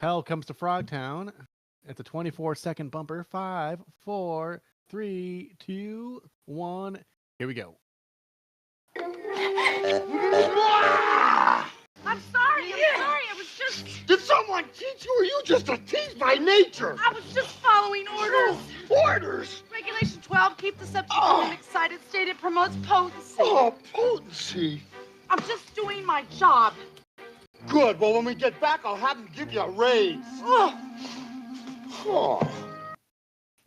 Hell Comes to Frogtown. It's a 24-second bumper. 5, 4, 3, 2, 1. Here we go. I'm sorry. I was just... Did someone teach you, or are you just a tease by nature? I was just following orders. Orders? Regulation 12, keep the subject in an excited state. It promotes potency. Oh, potency. I'm just doing my job. Good. Well, when we get back, I'll have them give you a raise. Oh.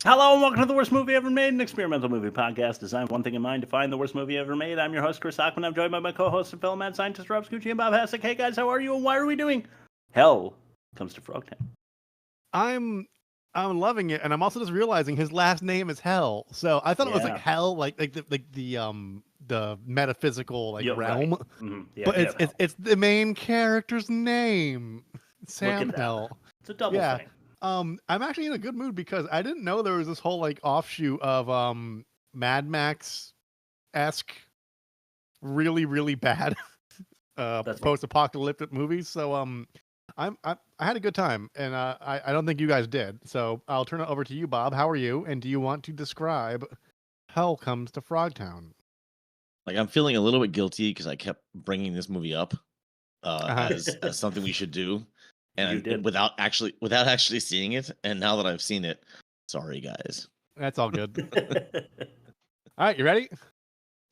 Hello and welcome to the worst movie ever made, an experimental movie podcast designed with one thing in mind: to find the worst movie ever made. I'm your host, Chris Hockman. I'm joined by my co-hosts and fellow mad scientists, Rob Scucci and Bob Hassick. Hey guys, how are you and why are we doing Hell Comes to Frogtown? I'm loving it, and I'm also just realizing his last name is Hell. So I thought it was like Hell, like the metaphysical realm. Right. Mm-hmm. Yeah, but it's the main character's name, Sam Hell. It's a double thing. I'm actually in a good mood because I didn't know there was this whole offshoot of Mad Max-esque, really, really bad post-apocalyptic movies. So I had a good time, and I don't think you guys did. So I'll turn it over to you, Bob. How are you? And do you want to describe Hell Comes to Frogtown? I'm feeling a little bit guilty because I kept bringing this movie up as something we should do. And without actually seeing it, and now that I've seen it, sorry guys. That's all good. All right, you ready?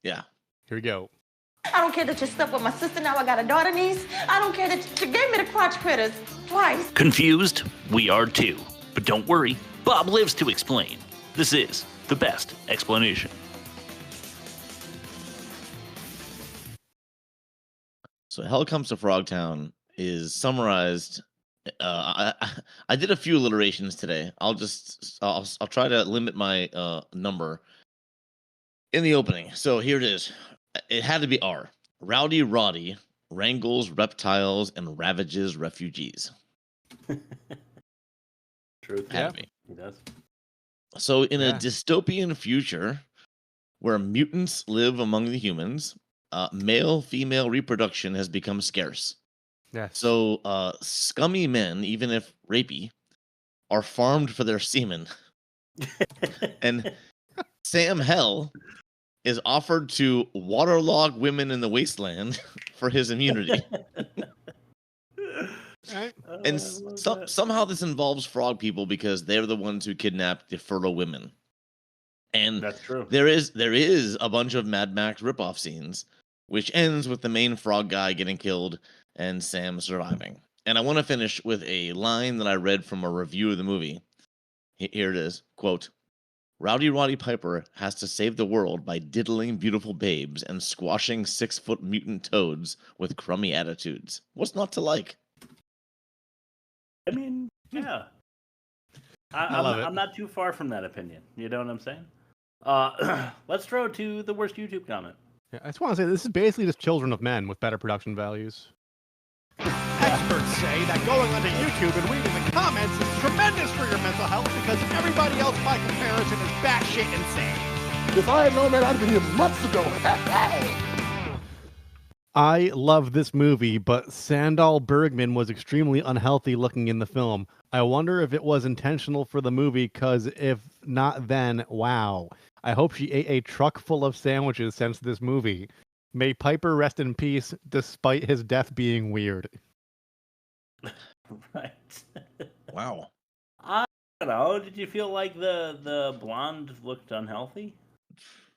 Yeah. Here we go. I don't care that you slept with my sister, now I got a daughter niece. I don't care that you gave me the crotch critters twice. Confused? We are too. But don't worry, Bob lives to explain. This is the best explanation. So Hell Comes to Frogtown is summarized. I did a few alliterations today. I'll try to limit my number in the opening. So here it is. It had to be R. Rowdy Roddy wrangles reptiles and ravages refugees. True. Had to be. He does. So in a dystopian future where mutants live among the humans, male-female reproduction has become scarce. Yes. So scummy men, even if rapey, are farmed for their semen. And Sam Hell is offered to waterlog women in the wasteland for his immunity. Right. And somehow this involves frog people because they're the ones who kidnapped the fertile women. And that's true. There is a bunch of Mad Max ripoff scenes, which ends with the main frog guy getting killed and Sam surviving. And I want to finish with a line that I read from a review of the movie. Here it is. Quote, Rowdy Roddy Piper has to save the world by diddling beautiful babes and squashing 6-foot mutant toads with crummy attitudes. What's not to like? I mean, yeah. I love it. I'm not too far from that opinion. You know what I'm saying? Let's throw it to the worst YouTube comment. Yeah, I just want to say this is basically just Children of Men with better production values. Experts say that going onto YouTube and reading the comments is tremendous for your mental health because everybody else by comparison is batshit insane. If I had known that, I'd have been here months ago. I love this movie, but Sandal Bergman was extremely unhealthy looking in the film. I wonder if it was intentional for the movie, because if not, then wow. I hope she ate a truck full of sandwiches since this movie. May Piper rest in peace, despite his death being weird. Right. Wow. I don't know. Did you feel like the blonde looked unhealthy?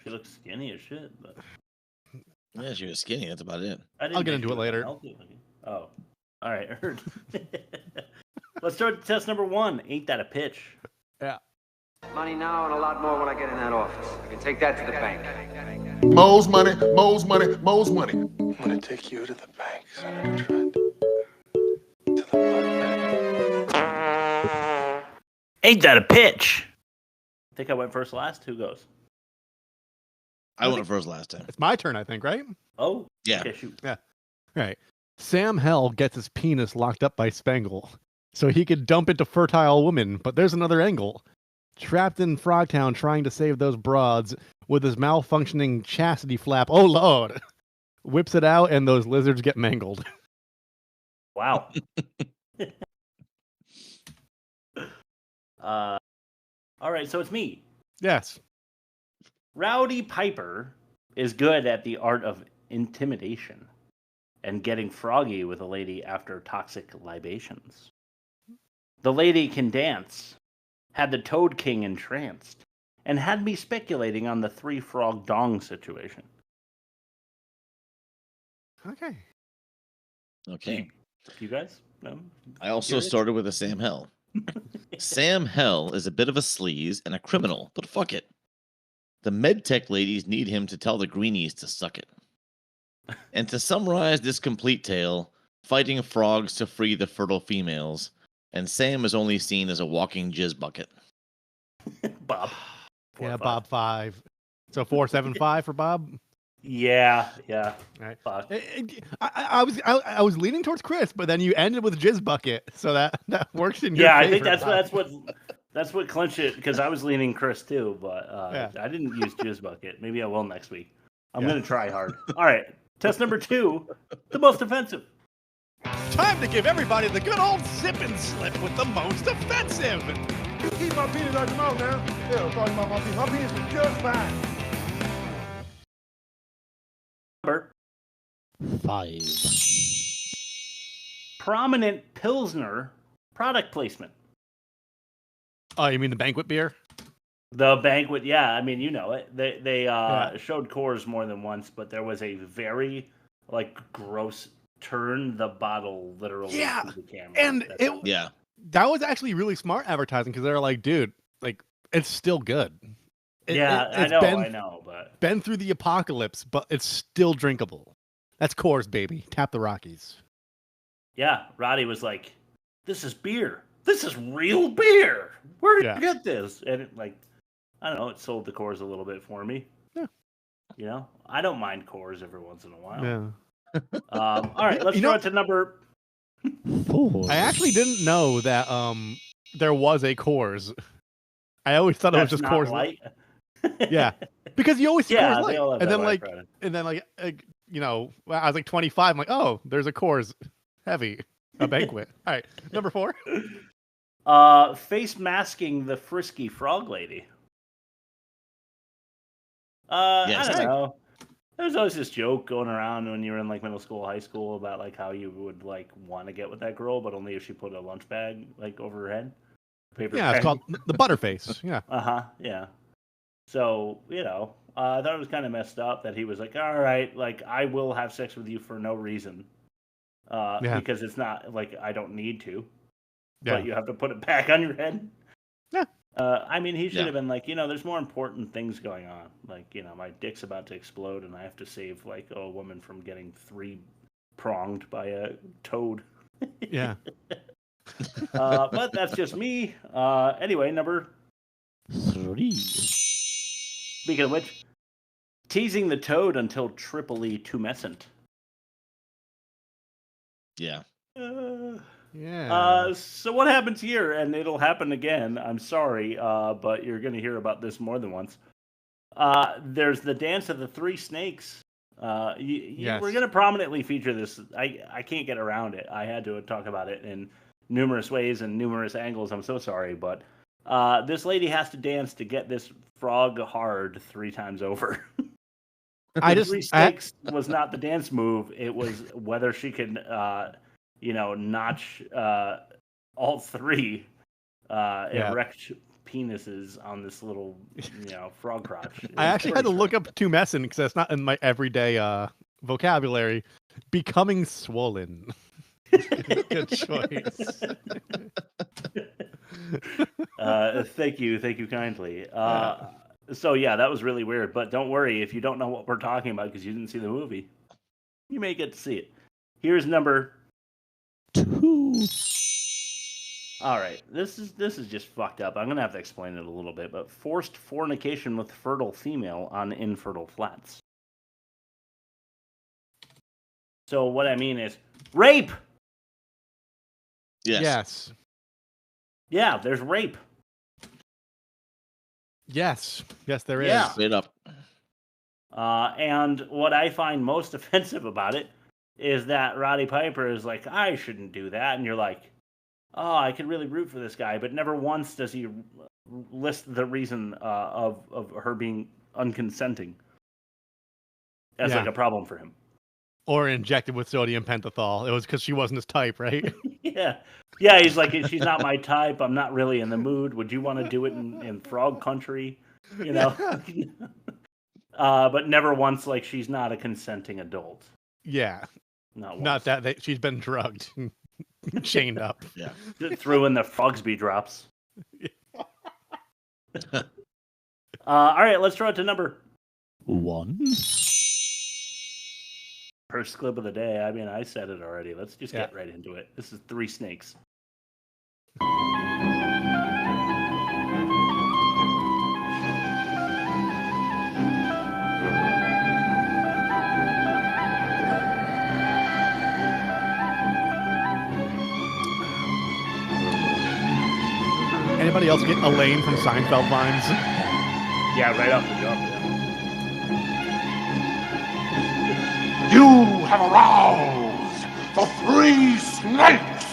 She looked skinny as shit, but Yeah, she was skinny. That's about it. I'll get into it later. Oh, all right. Heard. Let's start with test number 1. Ain't that a pitch? Yeah. Money now and a lot more when I get in that office. I can take that to the bank. Mo's money, Mo's money, Mo's money. I'm gonna take you to the bank, Senator Trent. To the blood bank. Ain't that a pitch? I think I went first last. Who goes? I went first last time. It's my turn, I think, right? Oh, Yeah. Okay, shoot. Yeah. Right. Sam Hell gets his penis locked up by Spangle, so he could dump it to fertile women, but there's another angle. Trapped in Frogtown trying to save those broads with his malfunctioning chastity flap, oh lord, whips it out and those lizards get mangled. Wow. All right, so it's me. Yes. Rowdy Piper is good at the art of intimidation and getting froggy with a lady after toxic libations. The lady can dance, had the Toad King entranced, and had me speculating on the 3-frog dong situation. Okay. Okay. You guys? No? I also Curious? started with a Sam Hell. Sam Hell is a bit of a sleaze and a criminal, but fuck it. The medtech ladies need him to tell the greenies to suck it. And to summarize this complete tale, fighting frogs to free the fertile females, and Sam is only seen as a walking jizz bucket. Bob. Yeah, Bob 5. So 475 for Bob. Yeah. Right. Fuck. I was leaning towards Chris, but then you ended with jizz bucket, so that works in your Yeah, favor. I think that's what clinched it, because I was leaning Chris too, but I didn't use jizz bucket. Maybe I will next week. I'm gonna try hard. All right, test number 2, the most offensive. Time to give everybody the good old sip and slip with the most offensive. You keep my penis out your mouth now. Yeah, talking about my penis. My penis is just fine. Number 5. prominent Pilsner product placement. Oh, you mean the banquet beer? The banquet, yeah. I mean, you know it. They showed Coors more than once, but there was a very gross turn the bottle literally to the camera. And that was actually really smart advertising, because they're like, dude, it's still good. I know, but been through the apocalypse, but it's still drinkable. That's Coors, baby. Tap the Rockies. Yeah, Roddy was like, "This is beer. This is real beer. Where did you get this?" And it, I don't know, it sold the Coors a little bit for me. Yeah. You know, I don't mind Coors every once in a while. Yeah. All right, let's go to number 4. I actually didn't know that there was a Coors. I always thought it was just Coors Light. Yeah, because you always see Coors they Light, all have and that then white product. I was 25. I'm like, oh, there's a Coors Heavy, a banquet. All right, number 4. Face masking the frisky frog lady. I don't know. There's always this joke going around when you were in middle school, high school about how you would want to get with that girl, but only if she put a lunch bag over her head. Paper bag. It's called the Butterface. Yeah. Yeah. So I thought it was kind of messed up that he was like, all right, I will have sex with you for no reason, because it's not I don't need to, but you have to put it back on your head. Yeah. I mean, he should have been there's more important things going on. My dick's about to explode and I have to save a woman from getting 3-pronged by a toad. Yeah. But that's just me. Anyway, number 3. Speaking of which, teasing the toad until Tripoli tumescent. Yeah. So what happens here, and it'll happen again, I'm sorry, but you're going to hear about this more than once. There's the dance of the 3 snakes. We're going to prominently feature this. I can't get around it. I had to talk about it in numerous ways and numerous angles. I'm so sorry, but this lady has to dance to get this frog hard 3 times over. The 3 snakes was not the dance move. It was whether she could notch all 3 erect penises on this little, frog crotch. I actually had to look up tumescent because that's not in my everyday vocabulary. Becoming swollen. Good choice. Thank you kindly. So yeah, that was really weird. But don't worry if you don't know what we're talking about because you didn't see the movie. You may get to see it. Here's number 2. All right, this is just fucked up. I'm gonna have to explain it a little bit. But forced fornication with fertile female on infertile flats. So what I mean is rape. Yes. Yeah, there's rape. Yes, there is. Yeah. Straight up. And what I find most offensive about it is that Roddy Piper is like, I shouldn't do that. And you're like, oh, I could really root for this guy, but never once does he list the reason of her being unconsenting as like a problem for him. Or injected with sodium pentothal. It was because she wasn't his type, right? Yeah. Yeah, he's like, she's not my type. I'm not really in the mood. Would you want to do it in frog country? You know? But never once like she's not a consenting adult. Yeah. Not that she's been drugged. Chained up. Yeah. Threw in the Frogsby drops. All right, let's throw it to number 1. First clip of the day. I mean, I said it already. Let's just get right into it. This is Three Snakes. Anybody else get Elaine from Seinfeld vibes? Yeah, right off the jump. You have aroused the three snakes!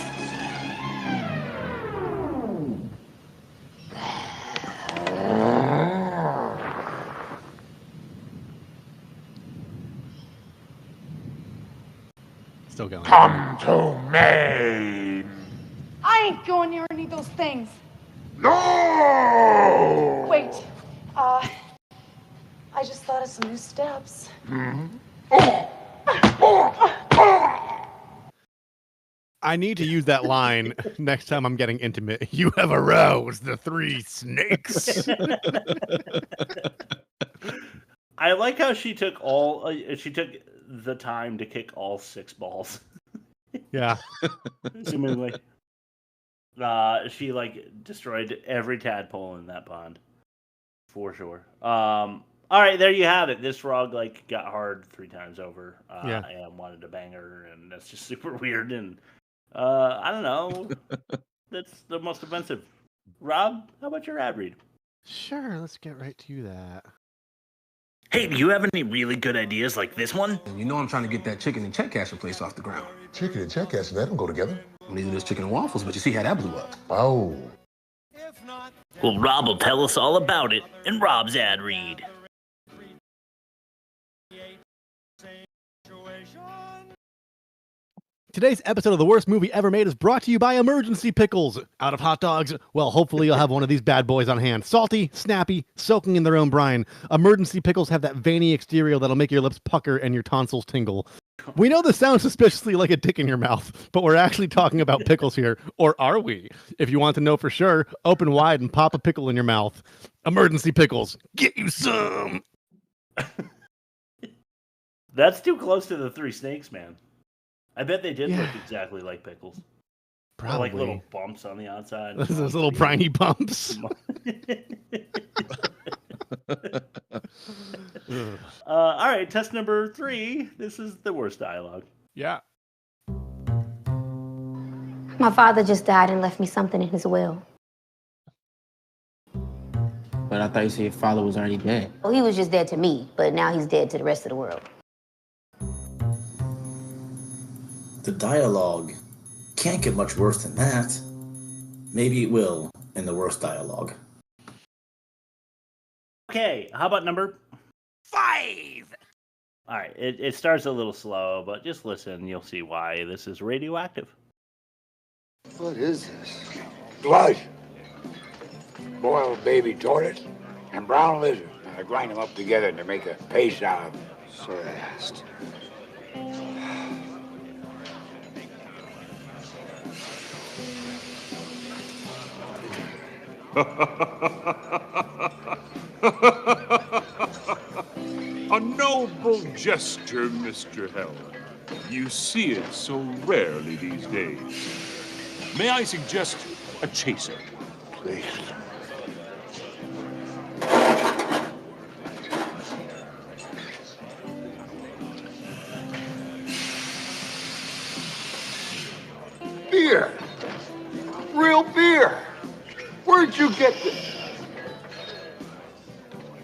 Still going. Come to me! I ain't going near any of those things. No! Wait, I just thought of some new steps. I need to use that line next time I'm getting intimate. You have aroused the three snakes. I like how she took the time to kick all 6 balls. Yeah. Seemingly. She destroyed every tadpole in that pond. For sure. All right, there you have it. This frog got hard 3 times over and wanted to bang her, and that's just super weird. And I don't know. That's the most offensive. Rob, how about your ad read? Sure, let's get right to that. Hey, do you have any really good ideas like this one? You know I'm trying to get that chicken and check casher place off the ground. Chicken and check casher, they don't go together. Neither does chicken and waffles, but you see how that blew up. Oh. Well, Rob will tell us all about it in Rob's ad read. Today's episode of The Worst Movie Ever Made is brought to you by Emergency Pickles. Out of hot dogs? Well, hopefully you'll have one of these bad boys on hand. Salty, snappy, soaking in their own brine. Emergency Pickles have that veiny exterior that'll make your lips pucker and your tonsils tingle. We know this sounds suspiciously like a dick in your mouth, but we're actually talking about pickles here. Or are we? If you want to know for sure, open wide and pop a pickle in your mouth. Emergency Pickles. Get you some! That's too close to the Three Snakes, man. I bet they did look exactly like pickles. Probably. Like little bumps on the outside. Those little briny bumps. All right, test number 3. This is the worst dialogue. Yeah. My father just died and left me something in his will. But I thought you said your father was already dead. Well, he was just dead to me, but now he's dead to the rest of the world. The dialogue can't get much worse than that. Maybe it will in the worst dialogue. Okay, how about number 5? All right, it starts a little slow, but just listen. You'll see why this is radioactive. What is this? Blood. Boiled baby tortoise and brown lizard. And I grind them up together to make a paste out of them. So fast. A noble gesture, Mr. Hell. You see it so rarely these days. May I suggest a chaser? Please. Beer. Real beer. Where'd you get this?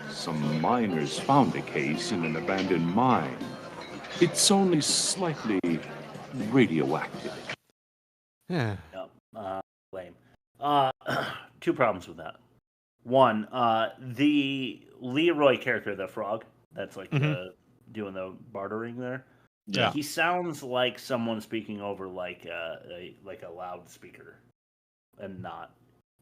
Some miners found a case in an abandoned mine. It's only slightly radioactive. Yeah. Yep. Two problems with that. One, the Leroy character, the frog, that's like doing the bartering there. Yeah. He sounds like someone speaking over like a loudspeaker, and not.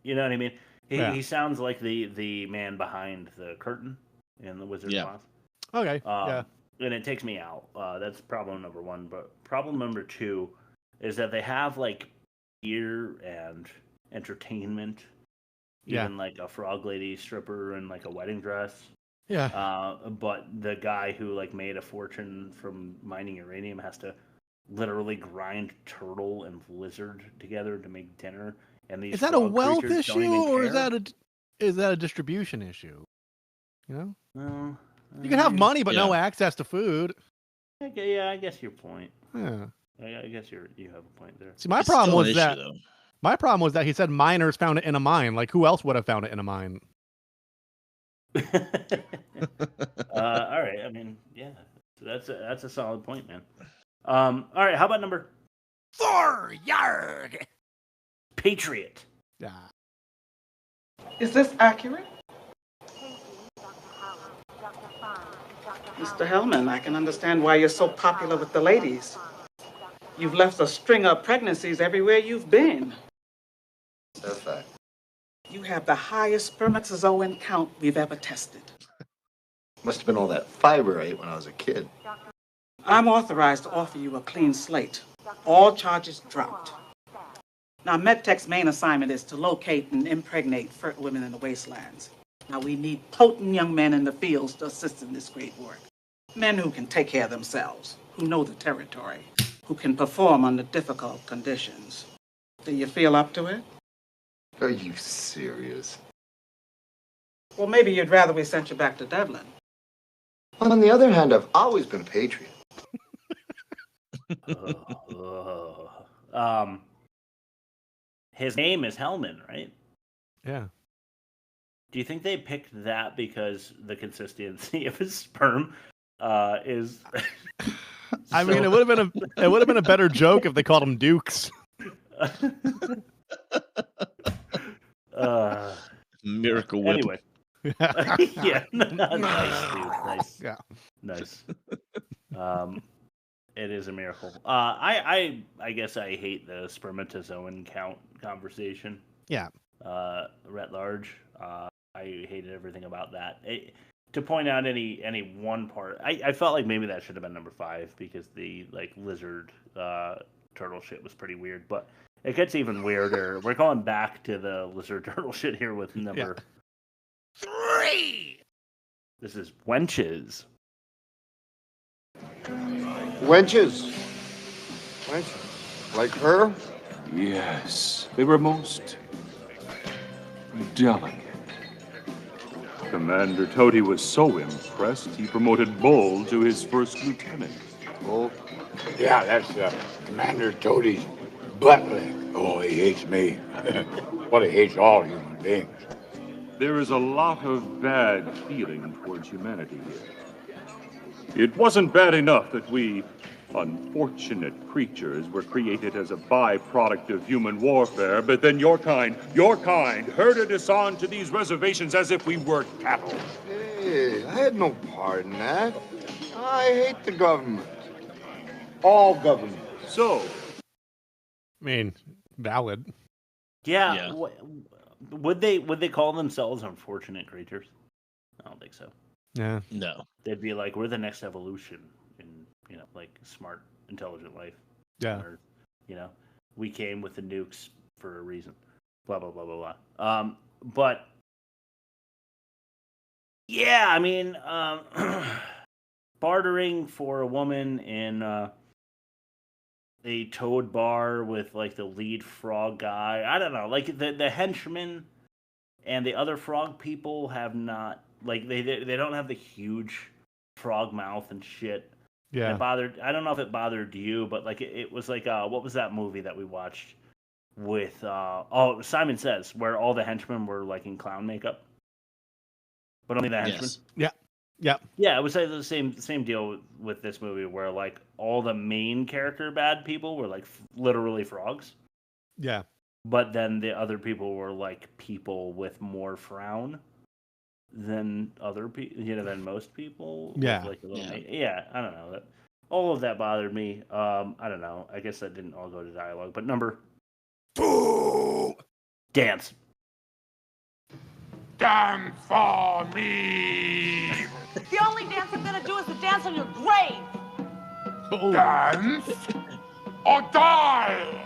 You know what I mean? He sounds like the man behind the curtain in the Wizard of Oz. Okay. And it takes me out. That's problem number one. But problem number two is that they have like beer and entertainment. Even like a frog lady stripper in like a wedding dress. Yeah. But the guy who like made a fortune from mining uranium has to literally grind turtle and lizard together to make dinner. And these is that a wealth issue or care. is that a distribution issue? You know? Well, you can have money but no access to food. Okay, yeah, I guess your point. Yeah. I guess you have a point there. See, my problem was that he said miners found it in a mine. Like, who else would have found it in a mine? All right. I mean, yeah, that's a solid point, man. All right. How about number 4? Yarg. Patriot. Yeah. Is this accurate? Mr. Hellman, I can understand why you're so popular with the ladies. You've left a string of pregnancies everywhere you've been. That's fact. You have the highest spermatozoan count we've ever tested. Must have been all that fiber I ate when I was a kid. I'm authorized to offer you a clean slate. All charges dropped. Now, MedTech's main assignment is to locate and impregnate fertile women in the wastelands. Now, we need potent young men in the fields to assist in this great work. Men who can take care of themselves, who know the territory, who can perform under difficult conditions. Do you feel up to it? Are you serious? Well, maybe you'd rather we sent you back to Devlin. On the other hand, I've always been a patriot. His name is Hellman, right? Yeah. Do you think they picked that because the consistency of his sperm is? I mean, it would have been a better joke if they called him Dukes. Miracle Whip. Anyway. Yeah. Nice, dude. Nice. Yeah. Nice. It is a miracle. I guess I hate the spermatozoan count conversation. Yeah. Writ large. I hated everything about that. To point out any one part, I felt like maybe that should have been number 5 because the like lizard turtle shit was pretty weird. But it gets even weirder. We're going back to the lizard turtle shit here with number 3. This is wenches. Wenches. Wenches. Like her? Yes, they were most delicate. Commander Toady was so impressed, he promoted Bull to his first lieutenant. Bull? Yeah, that's Commander Toady's butt lick. Oh, he hates me. Well, he hates all human beings. There is a lot of bad feeling towards humanity here. It wasn't bad enough that we unfortunate creatures were created as a byproduct of human warfare, but then your kind herded us on to these reservations as if we were cattle. Hey, I had no part in that. I hate the government. All government. So? I mean, valid. Yeah. Would they call themselves unfortunate creatures? I don't think so. Yeah. No. They'd be like, we're the next evolution in, like smart, intelligent life. Yeah. Or, we came with the nukes for a reason. Blah, blah, blah, blah, blah. But, yeah, I mean, bartering for a woman in a toad bar with, like, the lead frog guy. I don't know. Like, the henchmen and the other frog people have not... Like, they don't have the huge frog mouth and shit. Yeah. And it bothered... I don't know if it bothered you, but, like, it was like... what was that movie that we watched with... Simon Says, where all the henchmen were, like, in clown makeup? But only the henchmen? Yes. Yeah. Yeah. Yeah, it was like the same deal with this movie, where, like, all the main character bad people were, like, literally frogs. Yeah. but then the other people were like people with more frown than other people, than most people. Yeah. With like a little I don't know. All of that bothered me. I don't know. I guess that didn't all go to dialogue. But number 2, dance. Dance for me. The only dance I'm gonna do is the dance on your grave. Dance or die.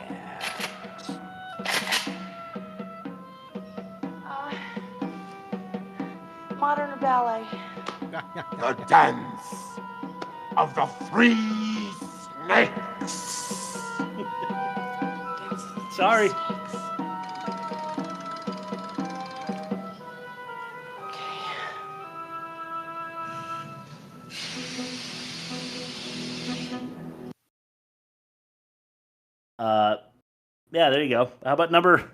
Modern or ballet? The dance of the 3 snakes. Sorry. Yeah, there you go. How about number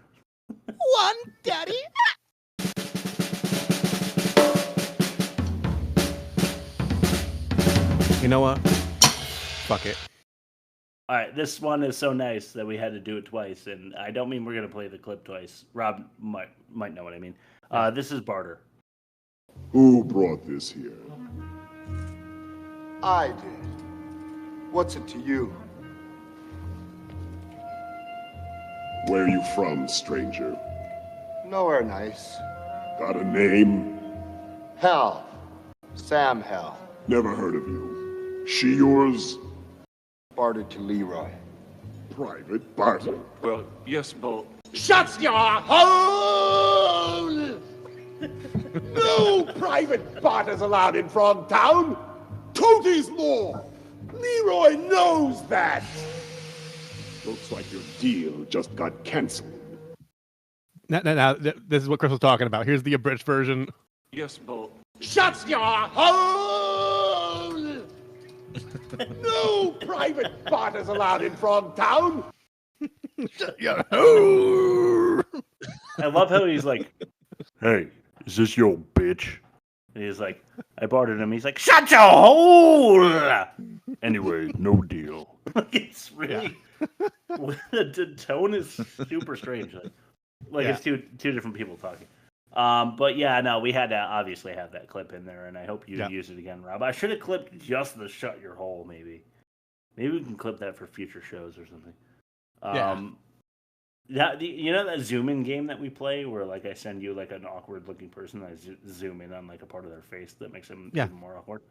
1, Daddy? You know what? Fuck it. All right, this one is so nice that we had to do it twice, and I don't mean we're gonna play the clip twice. Rob might know what I mean. This is barter. Who brought this here? I did. What's it to you? Where are you from, stranger? Nowhere nice. Got a name? Hell. Sam Hell. Never heard of you. She yours? Bartered to Leroy. Private barter. Well, yes, but... Shut your hole! No private barters allowed in Frogtown. Tootie's law. Leroy knows that. Looks like your deal just got canceled. Now, this is what Chris was talking about. Here's the abridged version. Yes, but... Shut your hole! No private barters allowed in Frogtown. Shut your hole! I love how he's like, Hey, is this your bitch? and he's like, I bartered him. He's like, shut your hole! Anyway, no deal. It's really the tone is super strange. Like it's two different people talking. But yeah, no, we had to obviously have that clip in there, and I hope you use it again, Rob. I should have clipped just the shut your hole, maybe. Maybe we can clip that for future shows or something. You know that zoom in game that we play, where like I send you like an awkward looking person, and I zoom in on like a part of their face that makes them even more awkward.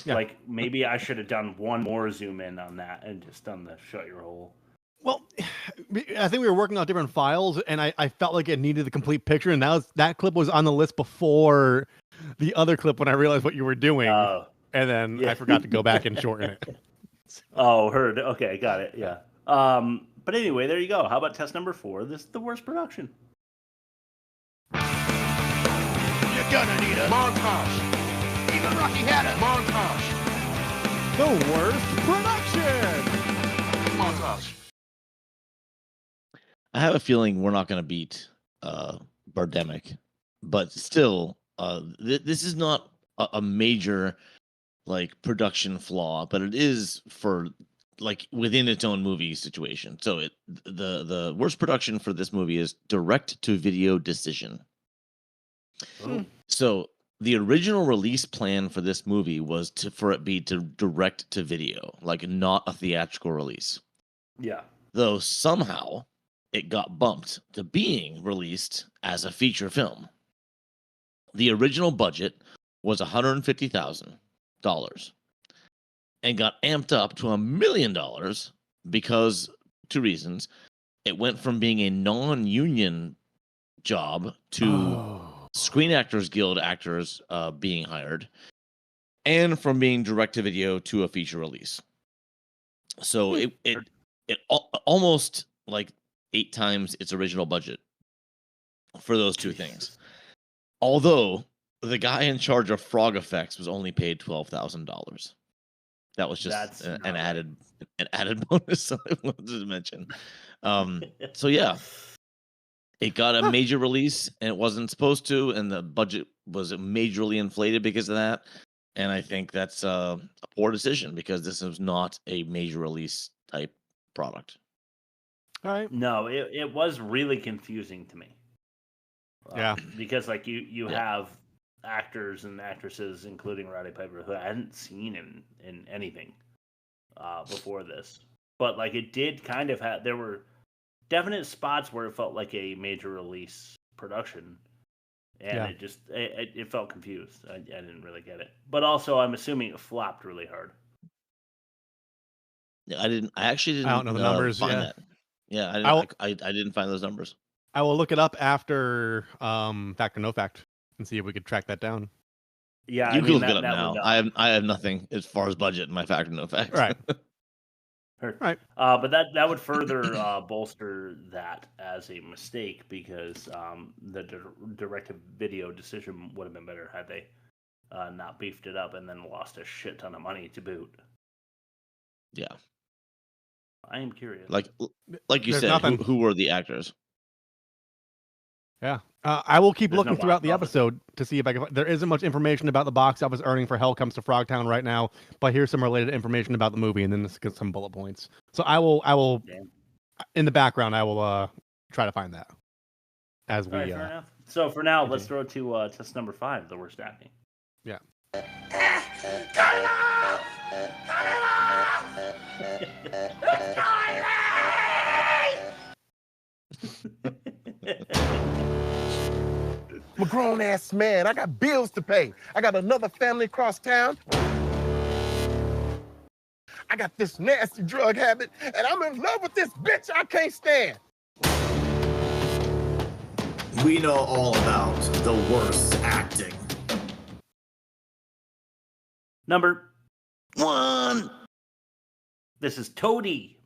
Yeah. Like maybe I should have done one more zoom in on that and just done the shut your hole. Well, I think we were working on different files, and I felt like it needed the complete picture, and that clip was on the list before the other clip when I realized what you were doing, and then I forgot to go back and shorten it. Oh, heard. Okay, got it. Yeah. But anyway, there you go. How about test number 4? This is the worst production. You're gonna need a montage. Even Rocky had a montage. The worst production. Montage. I have a feeling we're not going to beat Birdemic, but still, this is not a major like production flaw, but it is for like within its own movie situation. So the worst production for this movie is direct to video decision. Oh. So the original release plan for this movie was for it be to direct to video, like not a theatrical release. Yeah. Though somehow it got bumped to being released as a feature film. The original budget was $150,000 and got amped up to $1 million because 2 reasons. It went from being a non-union job to Screen Actors Guild actors being hired, and from being direct to video to a feature release. So it almost like 8 times its original budget for those 2 things. Although the guy in charge of frog effects was only paid $12,000. That was just an added bonus I wanted to mention. So yeah, it got a major release and it wasn't supposed to, and the budget was majorly inflated because of that. And I think that's a poor decision because this is not a major release type product. All right. No, it was really confusing to me. Yeah. Because like you have actors and actresses, including Roddy Piper, who I hadn't seen in anything before this. But like it did kind of have, there were definite spots where it felt like a major release production. And it felt confused. I didn't really get it. But also I'm assuming it flopped really hard. Yeah, I actually didn't. I don't know the numbers. Find that. Yeah, I didn't find those numbers. I will look it up after Fact or No Fact and see if we could track that down. Yeah, you can look it up now. I have nothing as far as budget in my Fact or No Fact. Right. Right. But that would further bolster that as a mistake because the direct-to-video decision would have been better had they not beefed it up and then lost a shit ton of money to boot. Yeah. I am curious. Like you said, who were the actors? Yeah. I will keep looking throughout the episode to see if I can. There isn't much information about the box office earning for Hell Comes to Frogtown right now, but here's some related information about the movie, and then let's get some bullet points. So I will, in the background, I will try to find that as we. All right, fair enough. So for now, let's throw to test number 5, the worst acting. Yeah. I'm a grown-ass man. I got bills to pay. I got another family across town. I got this nasty drug habit, and I'm in love with this bitch I can't stand. We know all about the worst acting. Number 1. This is Toady.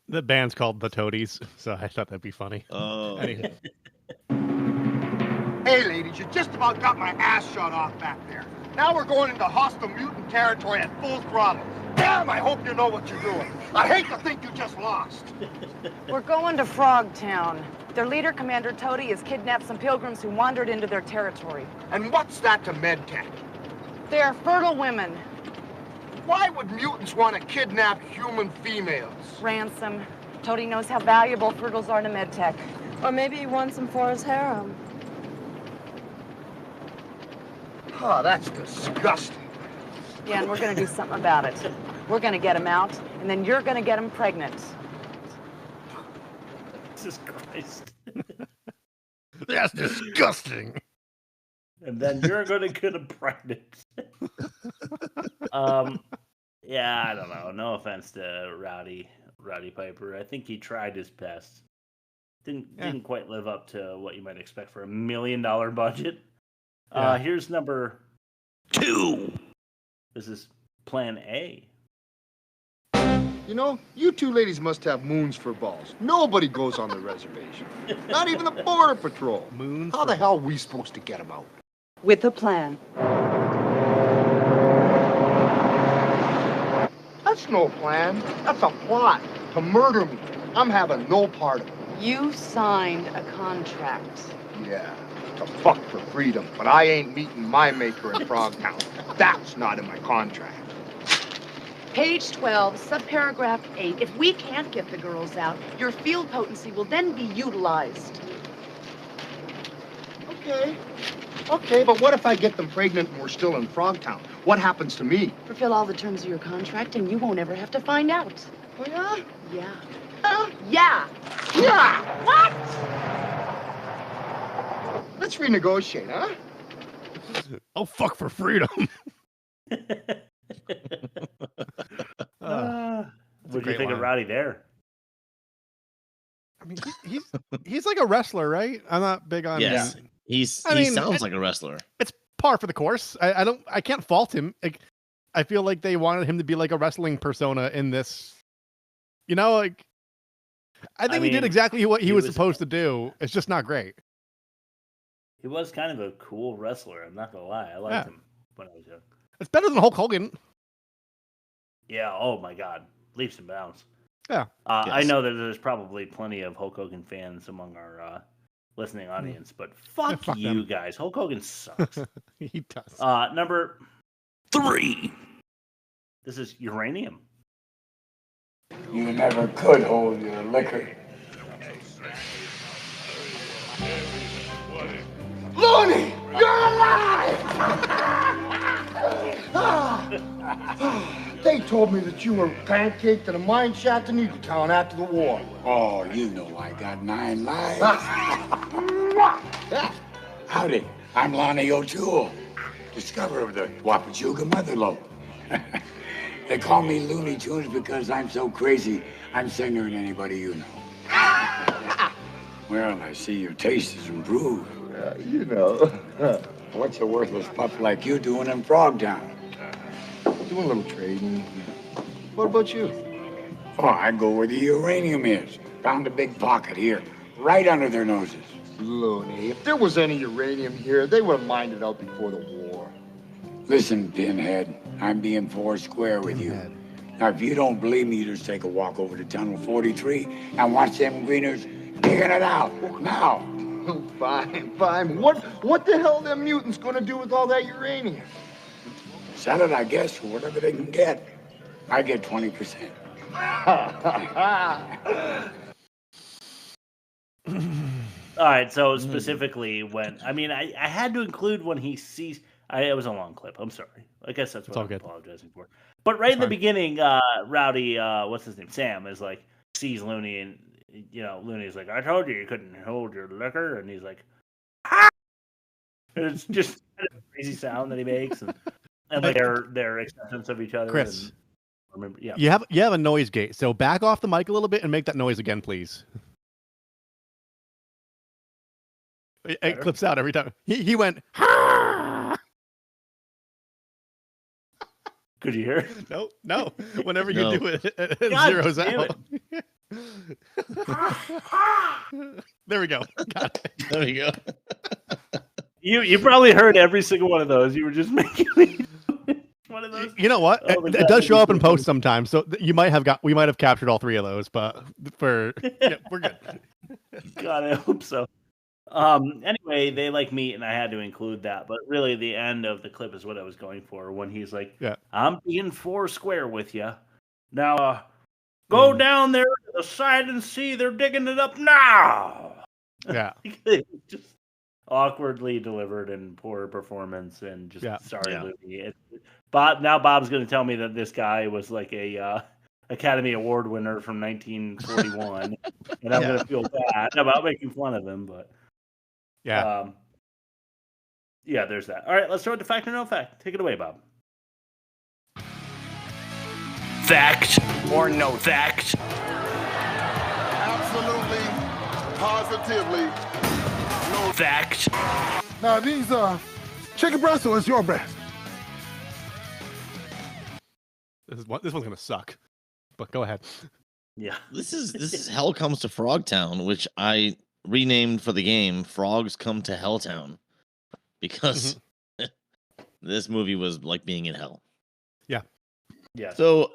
The band's called The Toadies, so I thought that'd be funny. Oh. Anyway. Hey, ladies, you just about got my ass shot off back there. Now we're going into hostile mutant territory at full throttle. Damn, I hope you know what you're doing. I hate to think you just lost. We're going to Frogtown. Their leader, Commander Toady, has kidnapped some pilgrims who wandered into their territory. And what's that to MedTech? They're fertile women. Why would mutants want to kidnap human females? Ransom. Toady knows how valuable fertiles are to MedTech. Or maybe he wants them for his harem. Oh, that's disgusting. Yeah, and we're going to do something about it. We're going to get him out, and then you're going to get him pregnant. Jesus Christ. That's disgusting. And then you're going to get him pregnant. Yeah, I don't know. No offense to Rowdy Piper. I think he tried his best. Didn't quite live up to what you might expect for $1 million budget. Here's number 2. This is Plan A. You know, you two ladies must have moons for balls. Nobody goes on the reservation. Not even the Border Patrol. Moons How the hell are we supposed to get them out? With a plan. That's no plan. That's a plot to murder me. I'm having no part of it. You signed a contract. Yeah, to fuck for freedom, but I ain't meeting my maker in Frogtown. That's not in my contract. Page 12, subparagraph 8. If we can't get the girls out, your field potency will then be utilized. Okay, but what if I get them pregnant and we're still in Frogtown? What happens to me? Fulfill all the terms of your contract and you won't ever have to find out. Oh, yeah? Yeah. Yeah. Yeah! What? Let's renegotiate, huh? Oh, fuck for freedom. What do you think of Rowdy there? I mean, he's like a wrestler, right? I'm not big on. Yes, he sounds like a wrestler. It's par for the course. I can't fault him. I feel like they wanted him to be like a wrestling persona in this. You know, like I think he did exactly what he was supposed to do. It's just not great. He was kind of a cool wrestler. I'm not gonna lie. I liked him when I was young. It's better than Hulk Hogan. Yeah. Oh my God. Leaps and bounds. Yeah. I know that there's probably plenty of Hulk Hogan fans among our listening audience, but fuck you them. guys. Hulk Hogan sucks. He does. Number 3. This is uranium. You never could hold your liquor. Looney, you're alive! They told me that you were pancaked in a mine shaft in Eagletown after the war. Oh, you know I got 9 lives. Howdy, I'm Lonnie O'Toole, discoverer of the Wapachuga Motherlode. They call me Looney Tunes because I'm so crazy, I'm singer than anybody you know. Well, I see your taste has improved. You know. What's a worthless pup like you doing in Frogtown? Doing a little trading. What about you? Oh, I go where the uranium is. Found a big pocket here, right under their noses. Looney, if there was any uranium here, they would have mined it out before the war. Listen, Pinhead, I'm being four square with you. Now, if you don't believe me, you just take a walk over to Tunnel 43 and watch them greeners digging it out. Now. Fine. What the hell are them mutants gonna do with all that uranium? Sell it, I guess, for whatever they can get. I get 20%. All right, so specifically when, I mean, I had to include when he sees, it was a long clip, I'm sorry. I guess that's what I'm apologizing for. But right in the beginning, Rowdy, what's his name, Sam, is like, sees Looney, and, you know, Looney's like, I told you couldn't hold your liquor, and he's like, ah! And it's just kind of a crazy sound that he makes, and like their acceptance of each other. Chris, and remember, yeah. you have a noise gate, so back off the mic a little bit and make that noise again, please. It clips out every time. He went, ah! Could you hear it? No. Whenever you do it, it God zeroes damn out. There we go. Got it. There we go. You probably heard every single one of those. You were just making me one of those. You know what? It does show up in post sometimes, so we might have captured all 3 of those, but we're good. God, I hope so. Anyway, they like meet, and I had to include that. But really, the end of the clip is what I was going for. When he's like, "I'm being 4 square with you. Now, go down there to the side and see they're digging it up now." Yeah. Just awkwardly delivered and poor performance, and just sorry, Looney. Bob's going to tell me that this guy was like a Academy Award winner from 1941, and I'm going to feel bad about making fun of him, but. Yeah, there's that. All right, let's throw it to fact or no fact. Take it away, Bob. Fact or no fact? Absolutely, positively, no fact. Now these chicken breasts, or is your breast? This one's gonna suck. But go ahead. Yeah, this is Hell Comes to Frogtown, which I renamed for the game Frogs Come to Helltown, because this movie was like being in hell. Yeah. So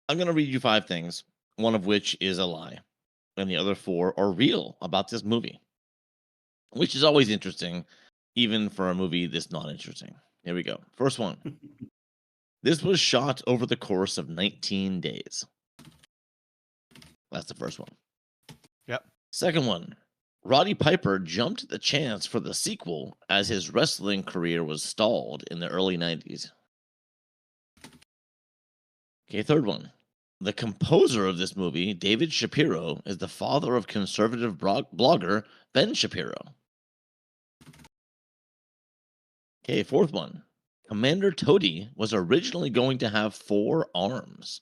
I'm gonna read you 5 things, one of which is a lie, and the other 4 are real about this movie, which is always interesting, even for a movie that's not interesting. Here we go. First one. This was shot over the course of 19 days. That's the first one. Yep. Second one, Roddy Piper jumped at the chance for the sequel as his wrestling career was stalled in the early 90s. Okay, third one. The composer of this movie, David Shapiro, is the father of conservative blogger Ben Shapiro. Okay, fourth one. Commander Toady was originally going to have 4 arms.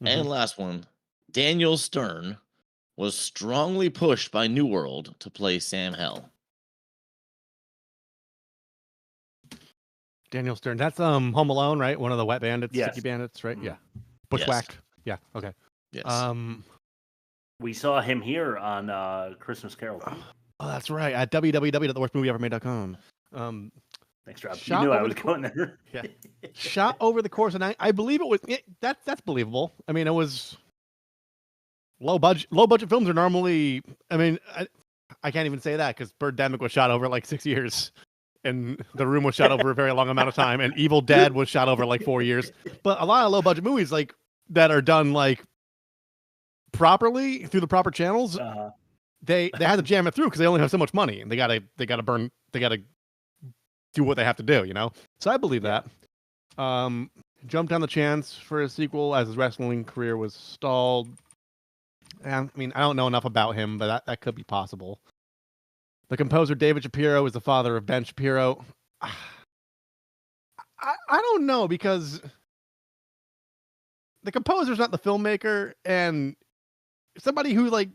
And last one. Daniel Stern was strongly pushed by New World to play Sam Hell. Daniel Stern. That's Home Alone, right? One of the wet bandits, sticky bandits, right? Yeah. Bushwhacked. Yes. Yeah. Okay. Yes. We saw him here on Christmas Carol. Oh, that's right. At www.theworstmovieevermade.com. Thanks, Rob. You knew I was going there. Yeah. Shot over the course of 9. I believe it was. That's believable. I mean, it was. low budget films are normally. I mean, I can't even say that because Birdemic was shot over like 6 years, and The Room was shot over a very long amount of time, and Evil Dead was shot over like 4 years. But a lot of low budget movies like that are done like properly through the proper channels. They had to jam it through because they only have so much money, and they gotta do what they have to do, you know. So I believe that. Jumped down the chance for a sequel as his wrestling career was stalled. I mean, I don't know enough about him, but that could be possible. The composer David Shapiro is the father of Ben Shapiro. I don't know, because the composer's not the filmmaker, and somebody who like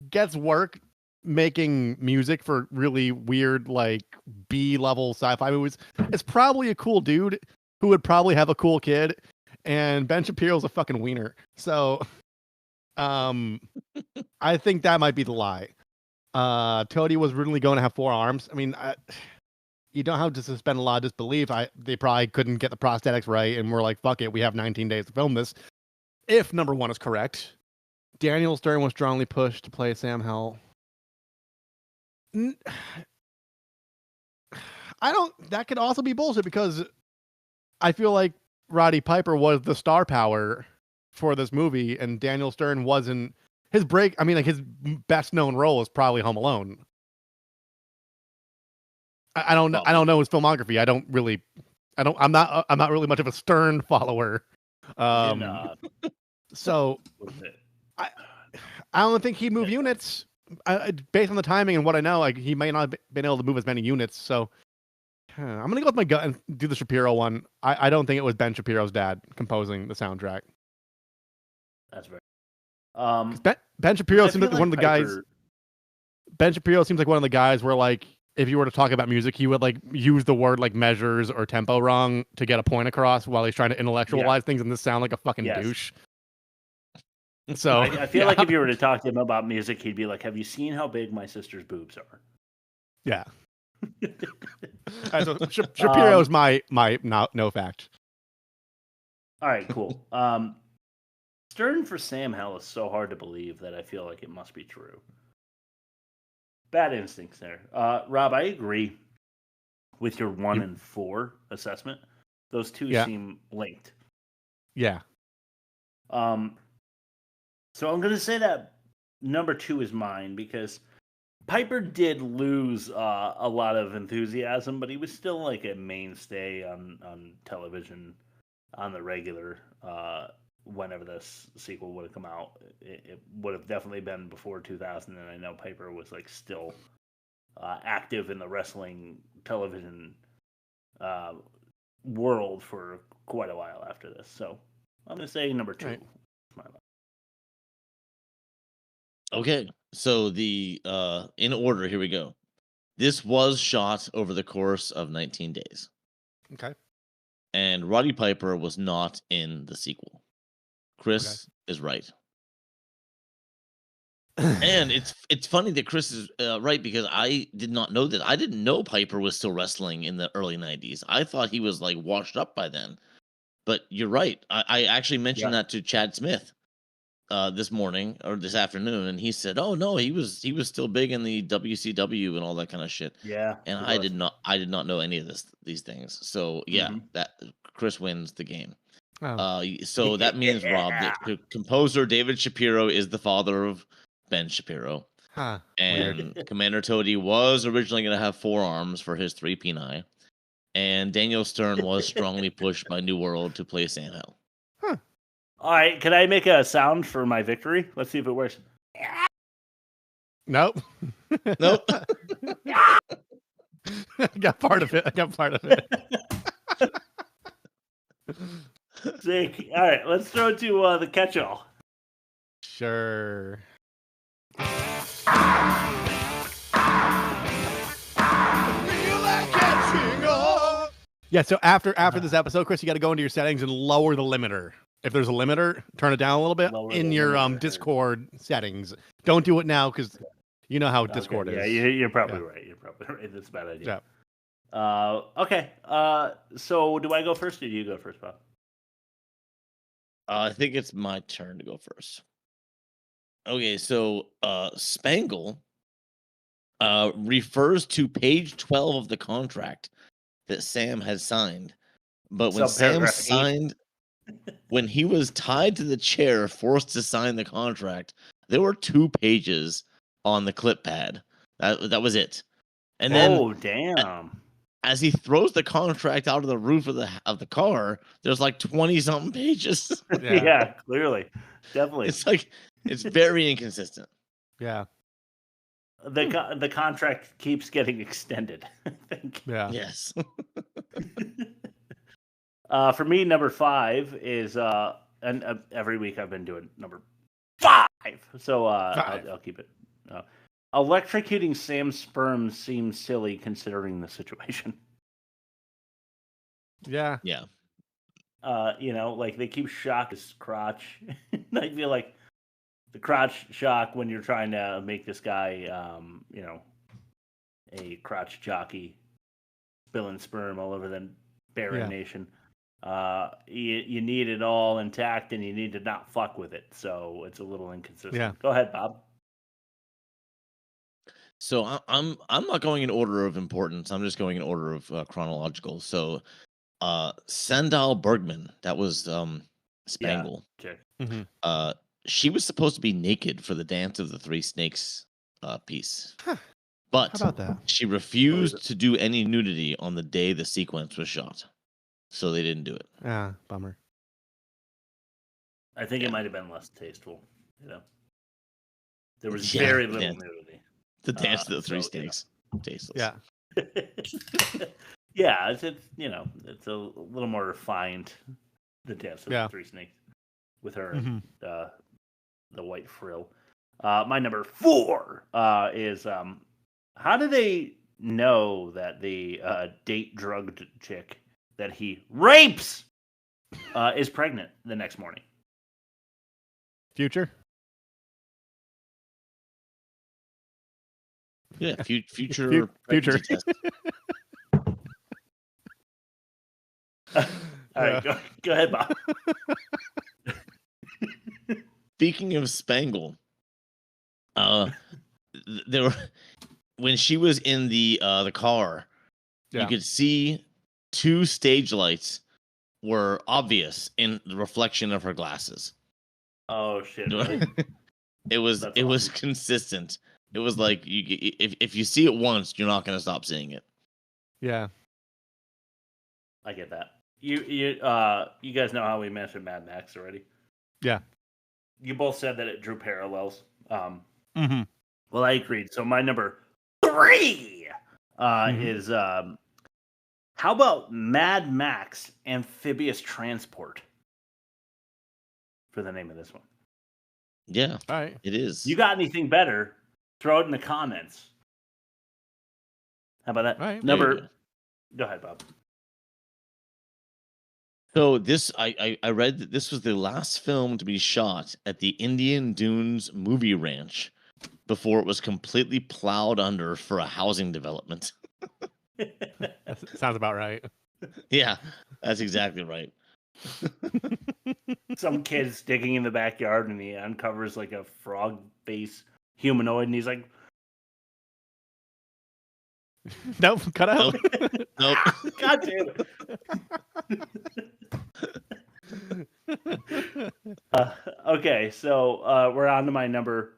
gets work making music for really weird like B-level sci-fi movies is probably a cool dude who would probably have a cool kid, and Ben Shapiro's a fucking wiener. So I think that might be the lie. Toady was originally going to have 4 arms. I mean, you don't have to suspend a lot of disbelief. They probably couldn't get the prosthetics right, and we're like, fuck it, we have 19 days to film this. If number 1 is correct, Daniel Stern was strongly pushed to play Sam Hell. That could also be bullshit, because I feel like Roddy Piper was the star power for this movie, and Daniel Stern wasn't. His break, I mean, like his best known role is probably Home Alone. I don't know his filmography. I'm not really much of a Stern follower. So I don't think he'd move units. Based on the timing and what I know, like he may not have been able to move as many units. So I'm gonna go with my gut and do the Shapiro one. I don't think it was Ben Shapiro's dad composing the soundtrack. That's right. Ben Shapiro seems like one of the guys. Ben Shapiro seems like one of the guys where, like, if you were to talk about music, he would like use the word like measures or tempo wrong to get a point across while he's trying to intellectualize things, and this sound like a fucking douche. So I feel like if you were to talk to him about music, he'd be like, "Have you seen how big my sister's boobs are?" Yeah. So Shapiro's my no fact. All right, cool. Stern for Sam Hell is so hard to believe that I feel like it must be true. Bad instincts there. Rob, I agree with your 1 and 4 assessment. Those two seem linked. Yeah. So I'm going to say that number 2 is mine, because Piper did lose a lot of enthusiasm, but he was still like a mainstay on television on the regular. Whenever this sequel would have come out, it would have definitely been before 2000, and I know Piper was like still active in the wrestling television world for quite a while after this. So I'm going to say number 2. Right. Okay, so the in order, here we go. This was shot over the course of 19 days. Okay. And Roddy Piper was not in the sequel. Chris is right. And it's funny that Chris is right, because I did not know that. I didn't know Piper was still wrestling in the early 90s. I thought he was like washed up by then. But you're right. I actually mentioned that to Chad Smith this morning or this afternoon, and he said, "Oh no, he was still big in the WCW and all that kind of shit." Yeah. And I did not know any of these things. So yeah, that Chris wins the game. So that means, Rob, that the composer David Shapiro is the father of Ben Shapiro. Huh. And Commander Toady was originally going to have 4 arms for his 3 peni. And Daniel Stern was strongly pushed by New World to play Sam Hell. Huh. All right, can I make a sound for my victory? Let's see if it works. Nope. Nope. I got part of it. Sick. All right, let's throw it to the catch-all. Sure. Yeah, so after this episode, Chris, you got to go into your settings and lower the limiter. If there's a limiter, turn it down a little bit in your Discord settings. Don't do it now, because you know how Discord is. Yeah, you're probably right. You're probably right. That's a bad idea. Yeah. Okay. So do I go first, or do you go first, Bob? I think it's my turn to go first. Okay, so Spangle refers to page 12 of the contract that Sam had signed. But when Sam Subparagraph 8. signed, when he was tied to the chair, forced to sign the contract, there were 2 pages on the clip pad. That was it. And then, damn! As he throws the contract out of the roof of the car, there's like 20-something pages. Yeah, clearly, definitely. It's very inconsistent. Yeah. The contract keeps getting extended, I think. Yeah. Yes. For me, number 5 is and every week I've been doing number 5, so I'll keep it. Electrocuting Sam's sperm seems silly considering the situation. Yeah. Yeah. Like they keep shocking his crotch. I feel like the crotch shock when you're trying to make this guy, a crotch jockey, spilling sperm all over the barren nation. You need it all intact, and you need to not fuck with it. So it's a little inconsistent. Yeah. Go ahead, Bob. So I'm not going in order of importance. I'm just going in order of chronological. So Sandal Bergman, that was Spangle. Yeah. Okay. She was supposed to be naked for the Dance of the Three Snakes piece. But How about that? she refused to do any nudity on the day the sequence was shot. So they didn't do it. Ah, bummer. I think it might have been less tasteful. There was very little nudity. The Dance of the Three Snakes. Tasteless. Yeah. Yeah, it's it's a little more refined. The Dance of the Three Snakes with her the white frill. My number 4 is how do they know that the date drugged chick that he rapes is pregnant the next morning? Future? Yeah, future. Future. Test. All right, go ahead, Bob. Speaking of Spangle, there were, when she was in the car, you could see 2 stage lights were obvious in the reflection of her glasses. Oh shit! Really? It was consistent. It was like if you see it once, you're not going to stop seeing it. Yeah, I get that. You guys know how we mentioned Mad Max already. Yeah. You both said that it drew parallels. Well, Mm-hmm. I agreed. So my number 3 is how about Mad Max Amphibious Transport for the name of this one? Yeah, all right. It is. You got anything better? Throw it in the comments. How about that? All right. Number. Go ahead, Bob. So this, I read that this was the last film to be shot at the Indian Dunes Movie Ranch before it was completely plowed under for a housing development. That sounds about right. Yeah, that's exactly right. Some kid's digging in the backyard and he uncovers like a frog face humanoid and he's like, nope, cut out. Nope. God damn it. Okay, so we're on to my number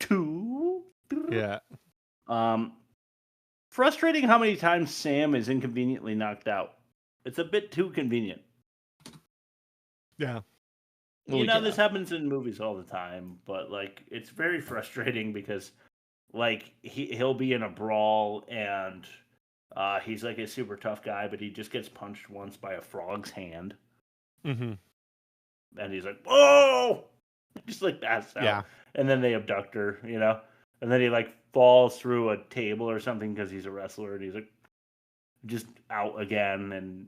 2. Yeah. Frustrating how many times Sam is inconveniently knocked out. It's a bit too convenient. Yeah. This happens in movies all the time, but like it's very frustrating because like he'll be in a brawl and he's like a super tough guy, but he just gets punched once by a frog's hand. Mm-hmm. And he's like, "Whoa!" Just like passes out. Yeah. And then they abduct her, and then he like falls through a table or something because he's a wrestler, and he's like just out again. And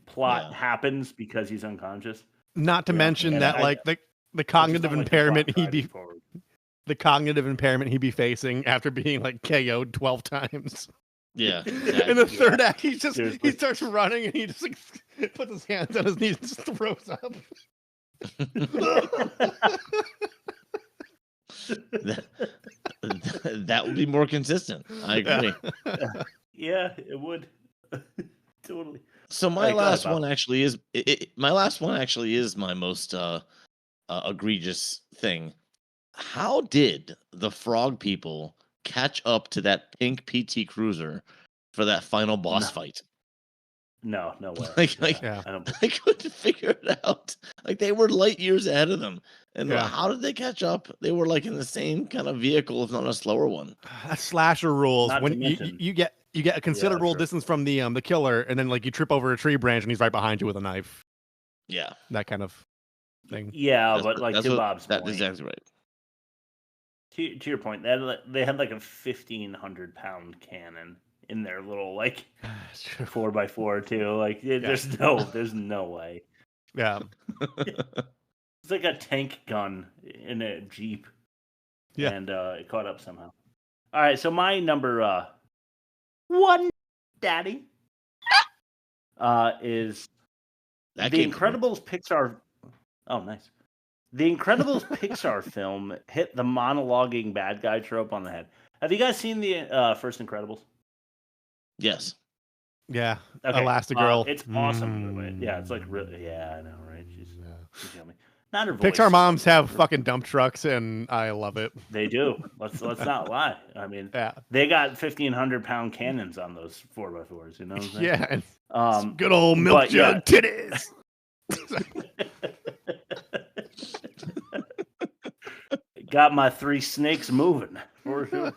plot happens because he's unconscious. Not to mention that like the cognitive impairment he'd be facing after being like KO'd 12 times. Yeah. In the third act, he starts running and he just like puts his hands on his knees and just throws up. That would be more consistent. I agree. Yeah, it would. Totally. So my last one actually is my most egregious thing. How did the frog people catch up to that pink PT Cruiser for that final boss fight? No way. I couldn't figure it out. Like they were light years ahead of them, and how did they catch up? They were like in the same kind of vehicle, if not a slower one. That's slasher rules. Not When to you mention- get a considerable sure. distance from the killer, and then like you trip over a tree branch and he's right behind you with a knife. Yeah, that kind of thing. Yeah, but like to Bob's point, that's exactly right. To your point, they had like a 1,500-pound cannon in their little like 4x4 too. Like there's no way. Yeah, it's like a tank gun in a Jeep. Yeah, and it caught up somehow. All right, so my number one, Daddy, is That The came from- Incredibles Pixar. Oh, nice. The Incredibles Pixar film hit the monologuing bad guy trope on the head. Have you guys seen the first Incredibles? Yes. Yeah. Okay. Elastigirl. It's awesome. By the way. Yeah, it's like really. Yeah, I know, right? She's yummy. Not her voice. Pixar moms have fucking dump trucks, and I love it. They do. Let's not lie. I mean, they got 1,500-pound cannons on those 4x4s. You know what I'm saying? Yeah. And good old milk but, jug titties. Got my 3 snakes moving for sure.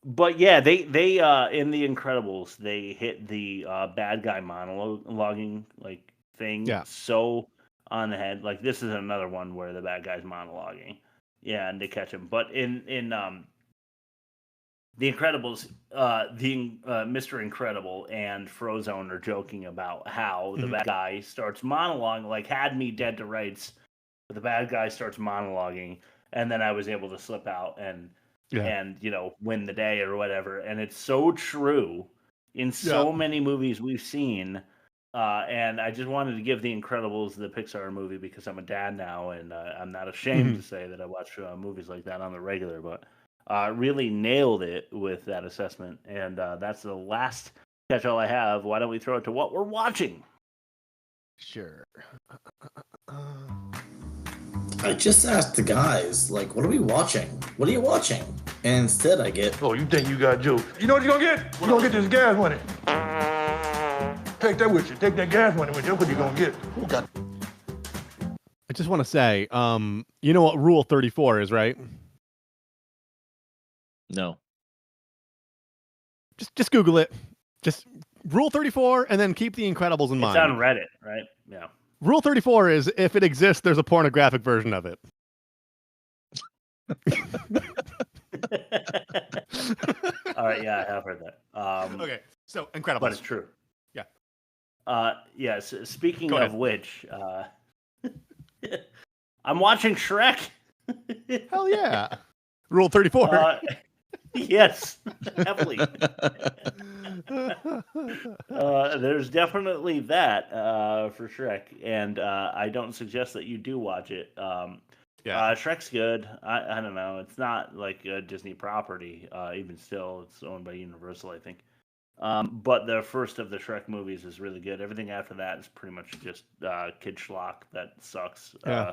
But yeah, they in The Incredibles they hit the bad guy monologuing like thing so on the head. Like this is another one where the bad guy's monologuing. Yeah, and they catch him. But in The Incredibles, Mr. Incredible and Frozone are joking about how the bad guy starts monologuing, like had me dead to rights. But the bad guy starts monologuing, and then I was able to slip out and win the day or whatever. And it's so true in so many movies we've seen. And I just wanted to give The Incredibles the Pixar movie because I'm a dad now, and I'm not ashamed to say that I watch movies like that on the regular, but really nailed it with that assessment. And that's the last catch-all I have. Why don't we throw it to what we're watching? Sure. I just asked the guys, like, what are we watching? What are you watching? And instead I get, oh, you think you got jokes. You know what you're going to get? You're going to get this gas money. Take that with you. Take that gas money with you. That's what you're going to get. Who got? I just want to say, you know what Rule 34 is, right? No. Just Google it. Just Rule 34, and then keep The Incredibles in mind. It's on Reddit, right? Yeah. Rule 34 is if it exists, there's a pornographic version of it. All right, yeah, I have heard that. Okay, so Incredibles. But it's true. Yeah. Yes. Speaking of which, I'm watching Shrek. Hell yeah. Rule 34. Yes, heavily. There's definitely that for Shrek, and I don't suggest that you do watch it. Shrek's good. I don't know. It's not like a Disney property. Even still, it's owned by Universal, I think. But the first of the Shrek movies is really good. Everything after that is pretty much just kid schlock that sucks. Yeah.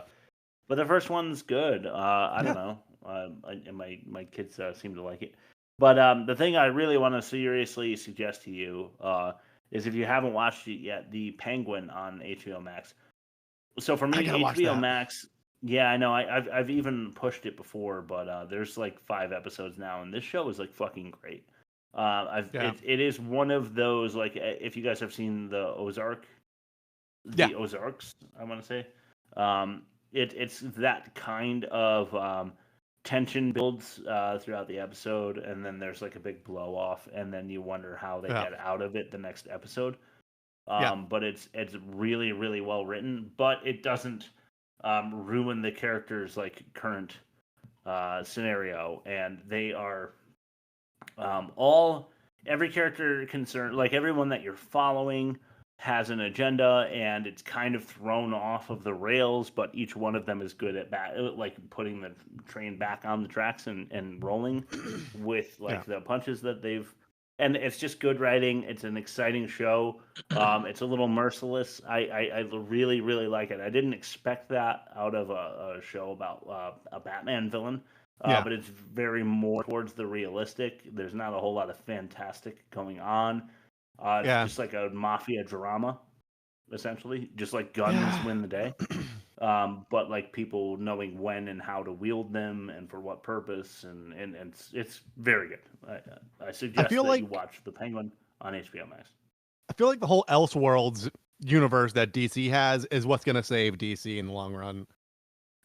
But the first one's good. I don't know. And my kids seem to like it. But the thing I really want to seriously suggest to you is if you haven't watched it yet, The Penguin on HBO Max. So for me, HBO Max, yeah, I know. I've even pushed it before, but there's like 5 episodes now, and this show is like fucking great. It is one of those, like, if you guys have seen the Ozarks, I want to say, it's that kind of tension builds throughout the episode, and then there's like a big blow off, and then you wonder how they get out of it the next episode. But it's really, really well written, but it doesn't ruin the characters' like current scenario, and they are every character concerned, like everyone that you're following has an agenda, and it's kind of thrown off of the rails, but each one of them is good at like putting the train back on the tracks and rolling with like the punches that they've. And it's just good writing. It's an exciting show. It's a little merciless. I really, really like it. I didn't expect that out of a show about a Batman villain, but it's very more towards the realistic. There's not a whole lot of fantastic going on. It's just like a mafia drama, essentially. Just like guns win the day. But like people knowing when and how to wield them and for what purpose, and it's very good. I suggest that you watch The Penguin on HBO Max. I feel like the whole Elseworlds universe that DC has is what's going to save DC in the long run.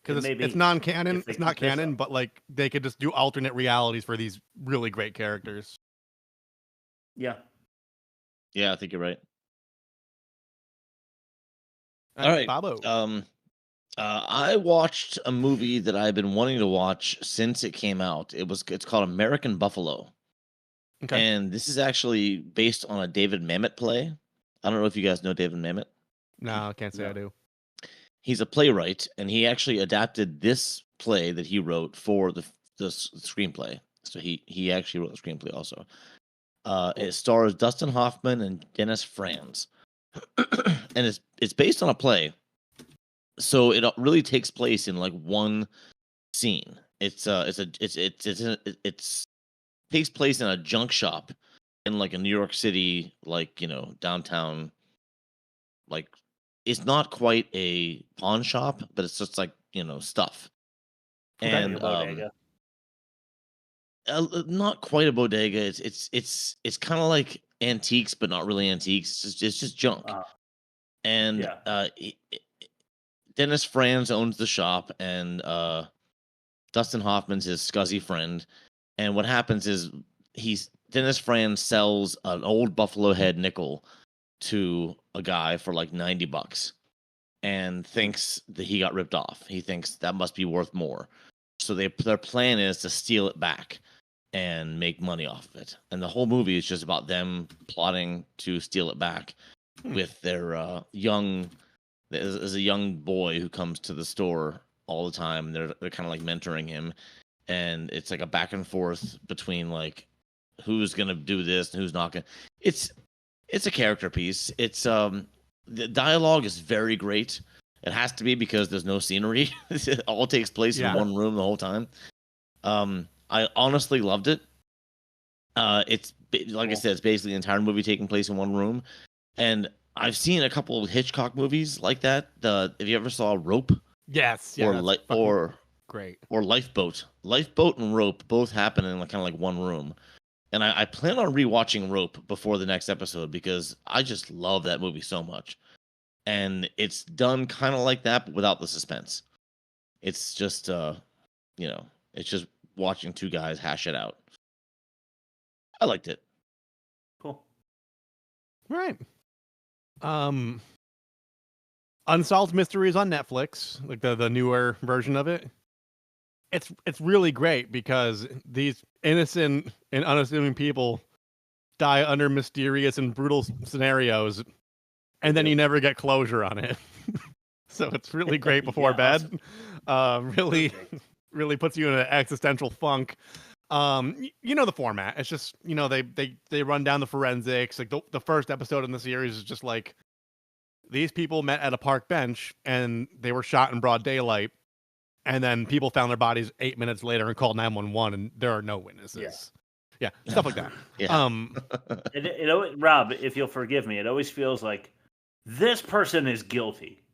Because it's non-canon, it's not canon, but like they could just do alternate realities for these really great characters. Yeah. Yeah, I think you're right. All right, Bobo. I watched a movie that I've been wanting to watch since it came out. It's called American Buffalo. Okay. And this is actually based on a David Mamet play. I don't know if you guys know David Mamet. No, I can't say I do. He's a playwright, and he actually adapted this play that he wrote for the screenplay. So he actually wrote the screenplay also. It stars Dustin Hoffman and Dennis Franz. And it's based on a play. So it really takes place in like one scene. It takes place in a junk shop in like a New York City, like, you know, downtown. Like, it's not quite a pawn shop, but it's just like, you know, stuff. And not quite a bodega. It's kind of like antiques, but not really antiques. It's just junk. And Dennis Franz owns the shop, and Dustin Hoffman's his scuzzy friend. And what happens is Dennis Franz sells an old buffalo head nickel to a guy for like $90 and thinks that he got ripped off. He thinks that must be worth more. So their plan is to steal it back and make money off of it. And the whole movie is just about them plotting to steal it back with their young. There's a young boy who comes to the store all the time. And they're kind of like mentoring him. And it's like a back and forth between like who's gonna do this and who's not gonna. It's a character piece. It's the dialogue is very great. It has to be because there's no scenery. It all takes place in one room the whole time. I honestly loved it. It's like I said, it's basically the entire movie taking place in one room. And I've seen a couple of Hitchcock movies like that. If you ever saw Rope? Yes. Yeah. Or great. Or Lifeboat. Lifeboat and Rope both happen in kind of like one room. And I plan on rewatching Rope before the next episode because I just love that movie so much. And it's done kind of like that, but without the suspense. It's just, it's just watching two guys hash it out. I liked it. Cool. Right. Unsolved Mysteries on Netflix, like the newer version of it. It's really great because these innocent and unassuming people die under mysterious and brutal scenarios, and then you never get closure on it. So it's really great before bed. Awesome. Really puts you in an existential funk. You know the format. It's just, they run down the forensics. Like the first episode in the series is just like these people met at a park bench and they were shot in broad daylight. And then people found their bodies 8 minutes later and called 911, and there are no witnesses. Yeah, stuff like that. Rob, if you'll forgive me, it always feels like this person is guilty.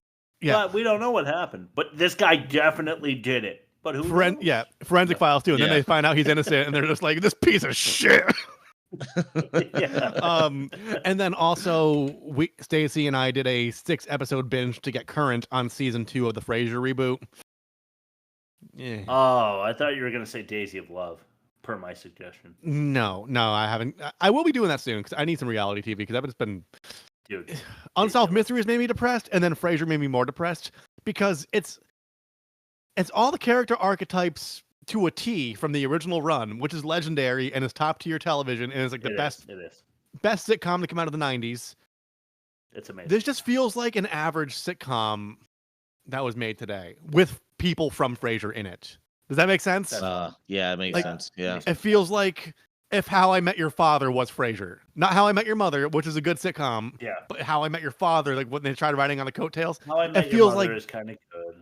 Yeah, but we don't know what happened. But this guy definitely did it. But who? Forensic files too, and then they find out he's innocent, and they're just like, this piece of shit. And then also, Stacy and I did a 6-episode binge to get current on season 2 of the Frasier reboot. Yeah. Oh, I thought you were going to say Daisy of Love, per my suggestion. No, I haven't. I will be doing that soon because I need some reality TV because I've just been... Dude, Unsolved Mysteries made me depressed, and then Frasier made me more depressed because it's all the character archetypes to a T from the original run, which is legendary and is top tier television and is like the best sitcom to come out of the 90s. It's amazing. This just feels like an average sitcom that was made today with people from Frasier in it. Does that make sense? Yeah, it makes sense. Yeah. It feels like if How I Met Your Father was Frasier. Not How I Met Your Mother, which is a good sitcom. Yeah. But How I Met Your Father, like when they tried writing on the coattails. How I Met it Your feels Mother like is kind of good.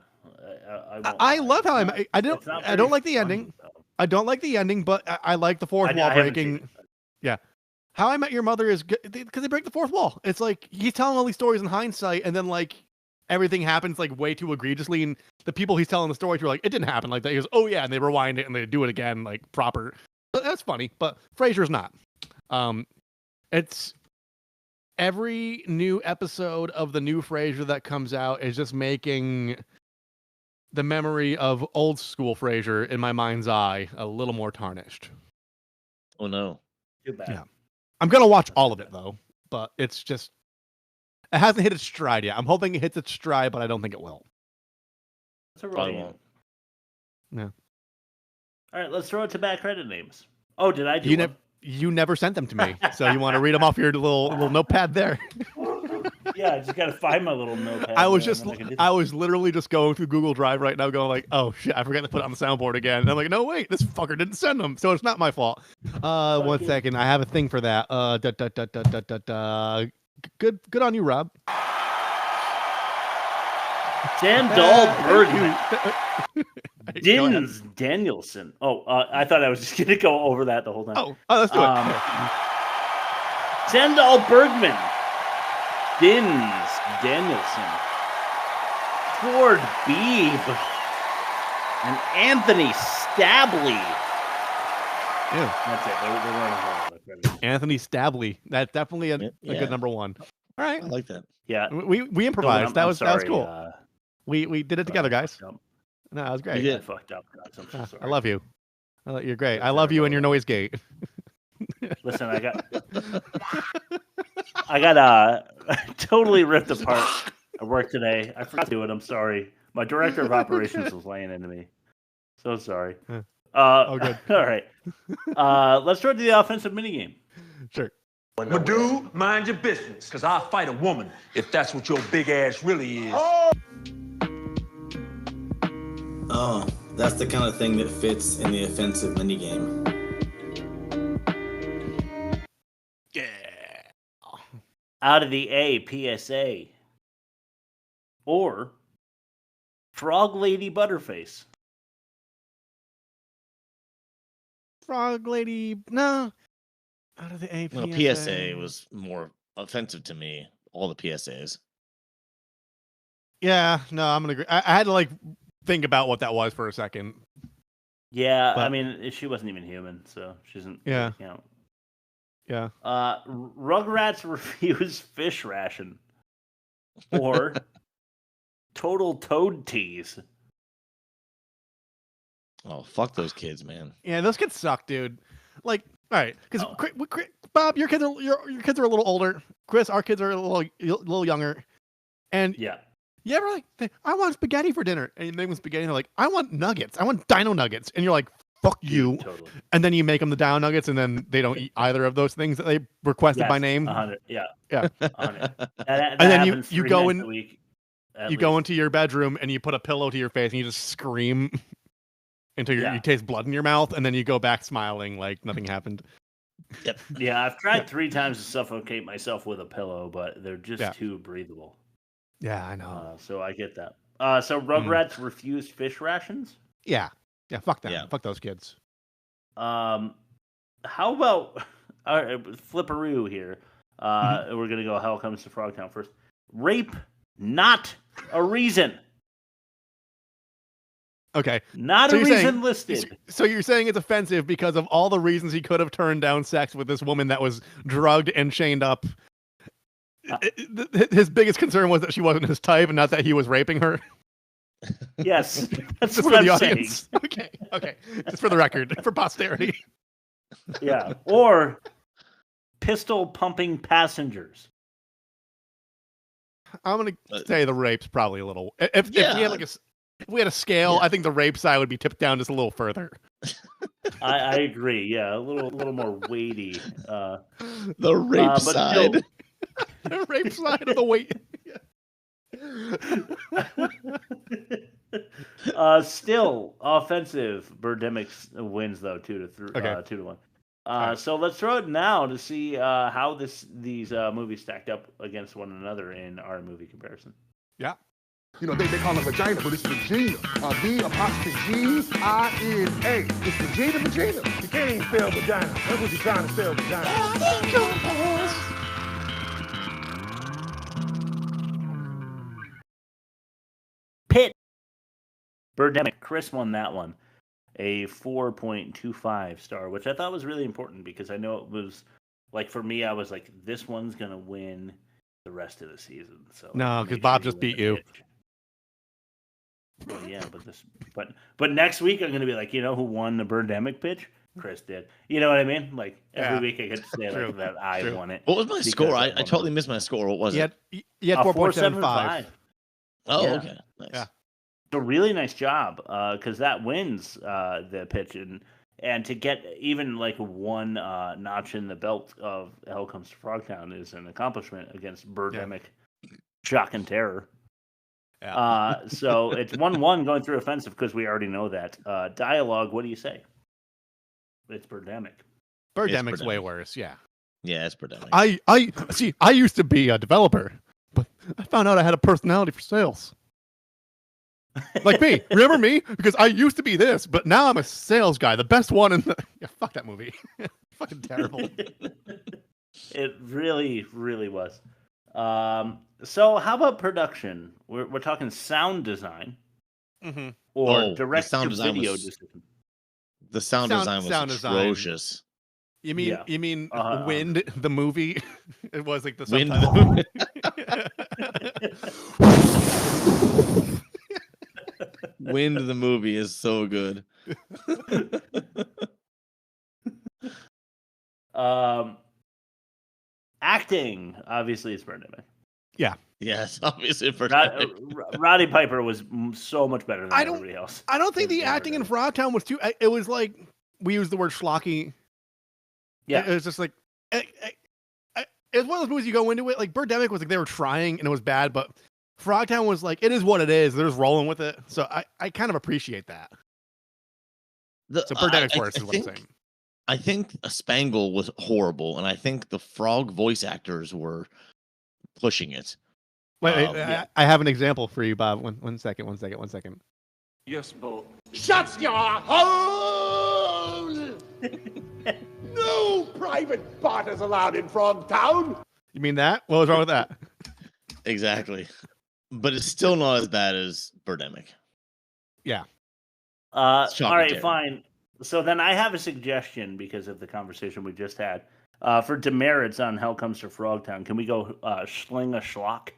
I love How I Met. I don't like the ending. I don't like the ending, but I like the fourth wall breaking. Yeah. How I Met Your Mother is good because they break the fourth wall. It's like he's telling all these stories in hindsight, and then like everything happens like way too egregiously, and the people he's telling the story to are like, it didn't happen like that. He goes, oh yeah, and they rewind it and they do it again like proper. But that's funny. But Frasier's not. It's every new episode of the new Frasier that comes out is just making the memory of old school Frasier in my mind's eye a little more tarnished. Oh no. Too bad. Yeah. I'm gonna watch all of it though, but it's just it hasn't hit its stride yet. I'm hoping it hits its stride, but I don't think it will. That's a really won't. Yeah. All right, let's throw it to back credit names. Oh, did I do You never sent them to me, so you want to read them off your little notepad there? Yeah, I just gotta find my little notepad. I was literally just going through Google Drive right now, going like, "Oh shit, I forgot to put it on the soundboard again." And I'm like, "No, wait, this fucker didn't send them, so it's not my fault." 1 second, I have a thing for that. Good on you, Rob. Sandal Bergman. Dins Danielson. Oh, I thought I was just gonna go over that the whole time. Oh, let's do it. Sandal Bergman. Dins Danielson, Ford Beebe, and Anthony Stabley. Yeah. That's it. They're running a whole lot of credit. Anthony Stabley. That's definitely a good number one. All right. I like that. Yeah. We improvised. That was cool. We did it together, guys. No, that was great. I fucked up, guys. I'm so sorry. I love you. You're great. I love you and your noise gate. Listen, I got totally ripped apart at work today. I forgot to do it. I'm sorry. My director of operations was laying into me. So sorry. Good. All right. Let's throw it to the offensive minigame. Sure. Well, dude, mind your business, because I'll fight a woman if that's what your big ass really is. Oh, that's the kind of thing that fits in the offensive minigame. Out of the A, PSA. Or Frog Lady Butterface. Frog Lady, no. Out of the A, PSA. Well, PSA was more offensive to me. All the PSAs. Yeah, no, I'm gonna agree. I had to like think about what that was for a second. Yeah, I mean, she wasn't even human, so she doesn't really count. Yeah. Rugrats refuse fish ration. Or total toad tease. Oh, fuck those kids, man. Yeah, those kids suck, dude. Like, all right, because Bob, your kids are a little older. Chris, our kids are a little younger. And yeah, you ever like, I want spaghetti for dinner, and you make them spaghetti, and they're like, I want nuggets. I want dino nuggets, and you're like, fuck you. Totally. And then you make them the dino nuggets, and then they don't eat either of those things that they requested by name. 100. Yeah. Yeah. 100. That and then you go in. You go into your bedroom and you put a pillow to your face and you just scream until you taste blood in your mouth, and then you go back smiling like nothing happened. Yep. Yeah, I've tried 3 times to suffocate myself with a pillow, but they're just too breathable. Yeah, I know. So I get that. So Rugrats refused fish rations? Yeah. Yeah, fuck them. Yeah. Fuck those kids. How about flipperoo here? We're gonna go Hell Comes to Frogtown first. Rape not a reason. Okay. Not a reason listed. So you're saying it's offensive because of all the reasons he could have turned down sex with this woman that was drugged and chained up. His biggest concern was that she wasn't his type and not that he was raping her. Yes. That's just what for I'm the audience. saying. Okay. Just for the record, for posterity. Yeah. Or pistol pumping passengers. I'm gonna say the rape's probably a little. If we had a scale, I think the rape side would be tipped down just a little further. I agree. Yeah, a little more weighty. The rape side. The rape side of the weight. Still offensive. Birdemic wins though 2-1. So let's throw it now to see how these movies stacked up against one another in our movie comparison. Yeah. You know, they call it vagina, but it's Regina. V'-G-I-N-A. It's Regina. You can't even spell vagina. That's what you're trying to spell vagina. Pit. Birdemic. Chris won that one. A 4.25 star, which I thought was really important because I know it was like for me, I was like, this one's gonna win the rest of the season. So no, because Bob just beat you. Well, yeah, but next week I'm gonna be like, you know who won the Birdemic pitch? Chris did. You know what I mean? Like every week I get to say like that I won it. What was my score? I totally missed my score. What was it? You had 4.75. Oh, yeah. okay, nice. Yeah. A really nice job, because that wins the pitch, and to get even like one notch in the belt of Hell Comes to Frogtown is an accomplishment against Birdemic, Shock and Terror. Yeah. So it's 1-1 going through offensive because we already know that. Dialogue, what do you say? It's Birdemic. Birdemic's way worse. Yeah. Yeah, it's Birdemic. I used to be a developer, but I found out I had a personality for sales. Like me. Remember me? Because I used to be this, but now I'm a sales guy. The best one in the... Yeah, fuck that movie. Fucking terrible. It really, really was. So how about production? We're talking sound design. Mm-hmm. Or direct-to-video decision. The sound design was atrocious. You mean Wind, the movie? It was like the Wind, subtitle. Wind, the movie is so good. Acting, obviously, it's Birdemic. Yeah. Yes, obviously. Roddy Piper was so much better than everybody else. I don't think the acting in Frogtown was too... It was like... We used the word schlocky. Yeah. It was just like... It's one of those movies you go into it. Like, Birdemic was like they were trying and it was bad, but Frogtown was like, it is what it is. They're just rolling with it. So I kind of appreciate that. So Birdemic's worse is what I'm saying. I think Spangle was horrible, and I think the frog voice actors were pushing it. Wait, I have an example for you, Bob. One second. Yes, Bo. Shut your hole! No private part is allowed in Frogtown. You mean that? What was wrong with that? Exactly. But it's still not as bad as Birdemic. Yeah. All right, fine. So then I have a suggestion because of the conversation we just had. For demerits on Hell Comes to Frogtown, can we go Schling a Schlock?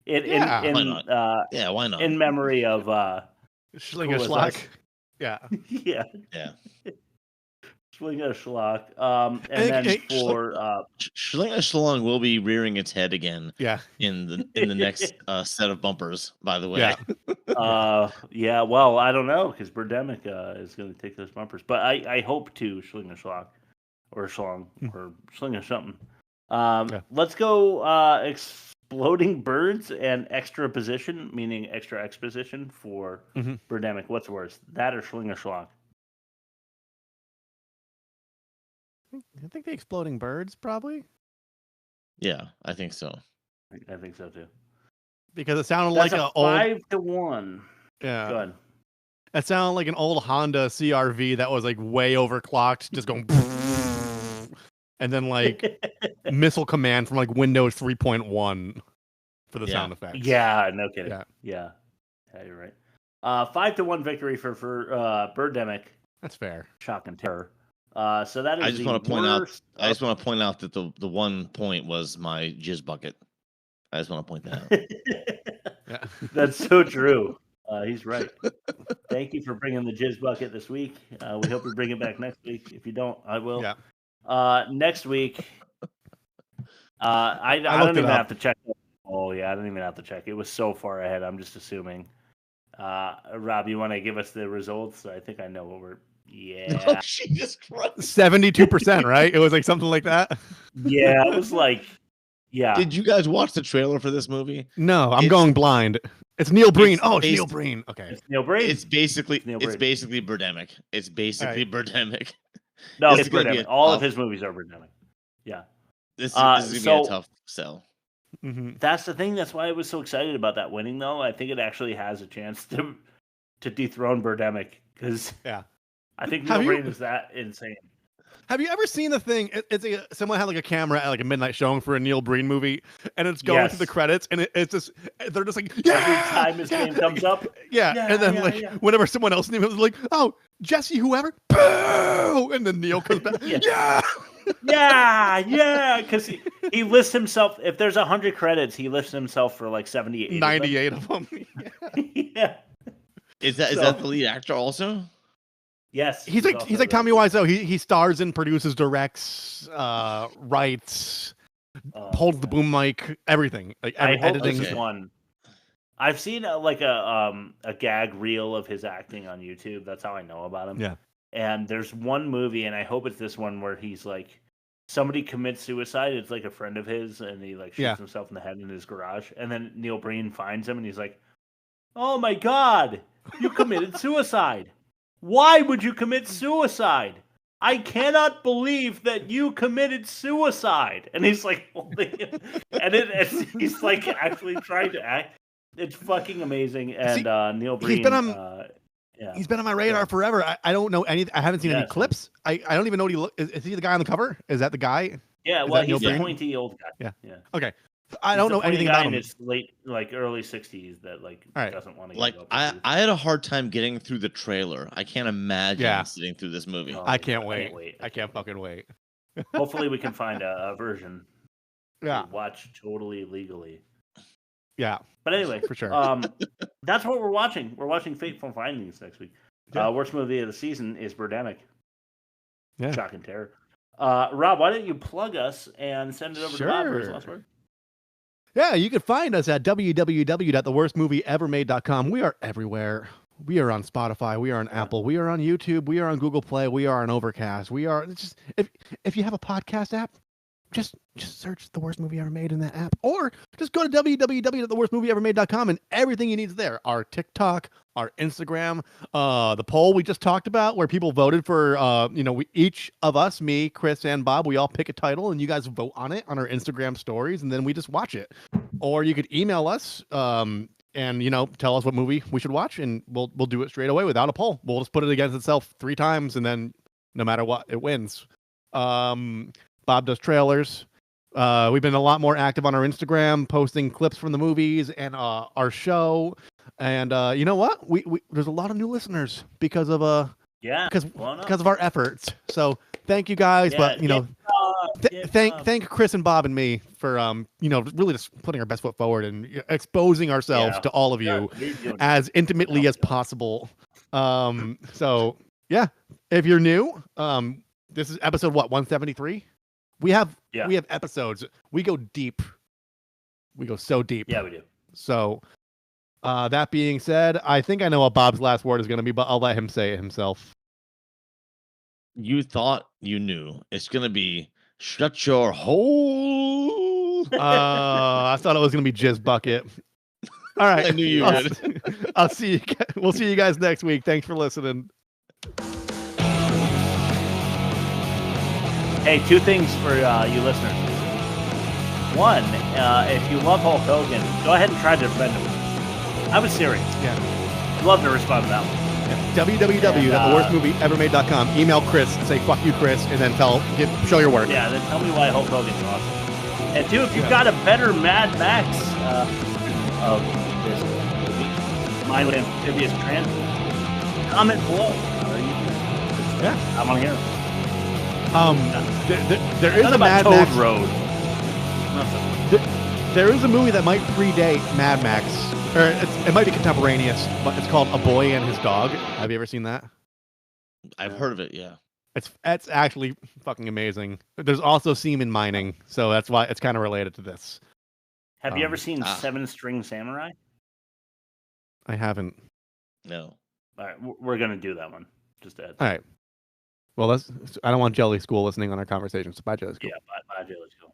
Why not? In memory of Schling a Schlock. Yeah. Yeah. Schling a Schlock. Schling a Schlong will be rearing its head again. Yeah. In the next set of bumpers, by the way. Yeah. Well, I don't know because Birdemic is going to take those bumpers, but I hope to Schling a Schlock or Schlong or Schling a something. Let's go exploding birds and extra position, meaning extra exposition for Birdemic. What's worse, that or Schling a Schlock? I think the exploding birds, probably. Yeah, I think so. I think so too. Because it sounded That's like an 5-1. Yeah. Go ahead. It sounded like an old Honda CRV that was like way overclocked, just going, and then like missile command from like Windows 3.1 for the sound effects. Yeah, no kidding. Yeah, you're right. 5-1 victory for Birdemic. That's fair. Shock and Terror. So that is. I just want to point out that the 1 point was my jizz bucket. I just want to point that out. That's so true. He's right. Thank you for bringing the jizz bucket this week. We hope you bring it back next week. If you don't, I will. Yeah. Next week, I don't even have to check. Oh yeah, I don't even have to check. It was so far ahead. I'm just assuming. Rob, you want to give us the results? I think I know what we're Yeah. Jesus Christ. 72%, right? It was like something like that. Yeah, it was like, yeah. Did you guys watch the trailer for this movie? No, I'm going blind. It's Neil Breen. It's Neil based- Breen. Okay. It's Neil Breen. It's basically Neil it's Breen. basically Birdemic. It's basically Birdemic. No, This it's is gonna be Birdemic. a All of tough- his movies are Birdemic. Yeah. This is gonna be a tough sell. That's the thing. That's why I was so excited about that winning, though. I think it actually has a chance to dethrone Birdemic because I think Neil Breen is that insane. Have you ever seen the thing? Someone had like a camera at like a midnight showing for a Neil Breen movie, and it's going through the credits, and it's just they're just like every time his name comes up, and then whenever someone else's name is like, oh, Jesse, whoever, boo, and then Neil comes back, yeah, because he lists himself. If there's 100 credits, he lists himself for like 78, 98 of them. Yeah. Is that the lead actor also? Yes, he's like Tommy Wiseau. He stars and produces, directs, writes, holds the boom mic, everything. Like editing. This is one. I've seen a gag reel of his acting on YouTube. That's how I know about him. Yeah. And there's one movie, and I hope it's this one where he's like, somebody commits suicide. It's like a friend of his, and he like shoots himself in the head in his garage. And then Neil Breen finds him, and he's like, "Oh my God, you committed suicide. Why would you commit suicide? I cannot believe that you committed suicide." And he's like, he's like actually trying to act. It's fucking amazing. And Neil Breen, he's been on my radar forever. I don't know any. I haven't seen any clips. I don't even know what he looks. Is he the guy on the cover? Is that the guy? Yeah, well, he's the pointy old guy. Yeah. Okay. I don't know anything about him. It's late, like early 60s that doesn't want to like. I had a hard time getting through the trailer. I can't imagine sitting through this movie. I can't wait. I can't fucking wait. Hopefully, we can find a version. Yeah. To watch totally legally. Yeah. But anyway, for sure. That's what we're watching. We're watching Fateful Findings next week. Yeah. Worst movie of the season is Birdemic. Yeah. Shock and terror. Rob, why don't you plug us and send it over to Bob for his last word? Yeah, you can find us at www.theworstmovieevermade.com. We are everywhere. We are on Spotify. We are on Apple. We are on YouTube. We are on Google Play. We are on Overcast. We are just if you have a podcast app, just search The Worst Movie Ever Made in that app, or just go to www.theworstmovieevermade.com and everything you need is there. Our TikTok, our Instagram, the poll we just talked about where people voted for, each of us, me, Chris, and Bob, we all pick a title and you guys vote on it on our Instagram stories and then we just watch it. Or you could email us and tell us what movie we should watch and we'll do it straight away without a poll. We'll just put it against itself 3 times and then no matter what, it wins. Bob does trailers. We've been a lot more active on our Instagram, posting clips from the movies and our show. And you know what? We there's a lot of new listeners because of because of our efforts. So thank you guys. But thank Chris and Bob and me for really just putting our best foot forward and exposing ourselves to all of you as intimately as possible. So yeah, if you're new, this is episode 173. We have episodes. We go deep. We go so deep. Yeah, we do. So that being said, I think I know what Bob's last word is going to be, but I'll let him say it himself. You thought you knew. It's going to be shut your hole. I thought it was going to be jizz bucket. All right. I knew you would. I'll see you. We'll see you guys next week. Thanks for listening. Hey, 2 things for you listeners. 1, if you love Hulk Hogan, go ahead and try to defend him. I was serious. Yeah. I'd love to respond to that one. www.theworstmovieevermade.com. Email Chris, say "fuck you, Chris," and then show your work. Yeah, then tell me why Hulk Hogan's awesome. And 2, if you've got a better Mad Max of this movie, Mindless Amphibious Transit, comment below. I want to hear it. There is a Mad Max Road. There is a movie that might predate Mad Max, or it might be contemporaneous, but it's called A Boy and His Dog. Have you ever seen that? I've heard of it. Yeah, it's actually fucking amazing. There's also semen mining, so that's why it's kind of related to this. Have you ever seen 7 String Samurai? I haven't. No. All right, we're gonna do that one. Just ahead. All right. Well, I don't want Jelly School listening on our conversation. So bye, Jelly School. Yeah, bye, Jelly School.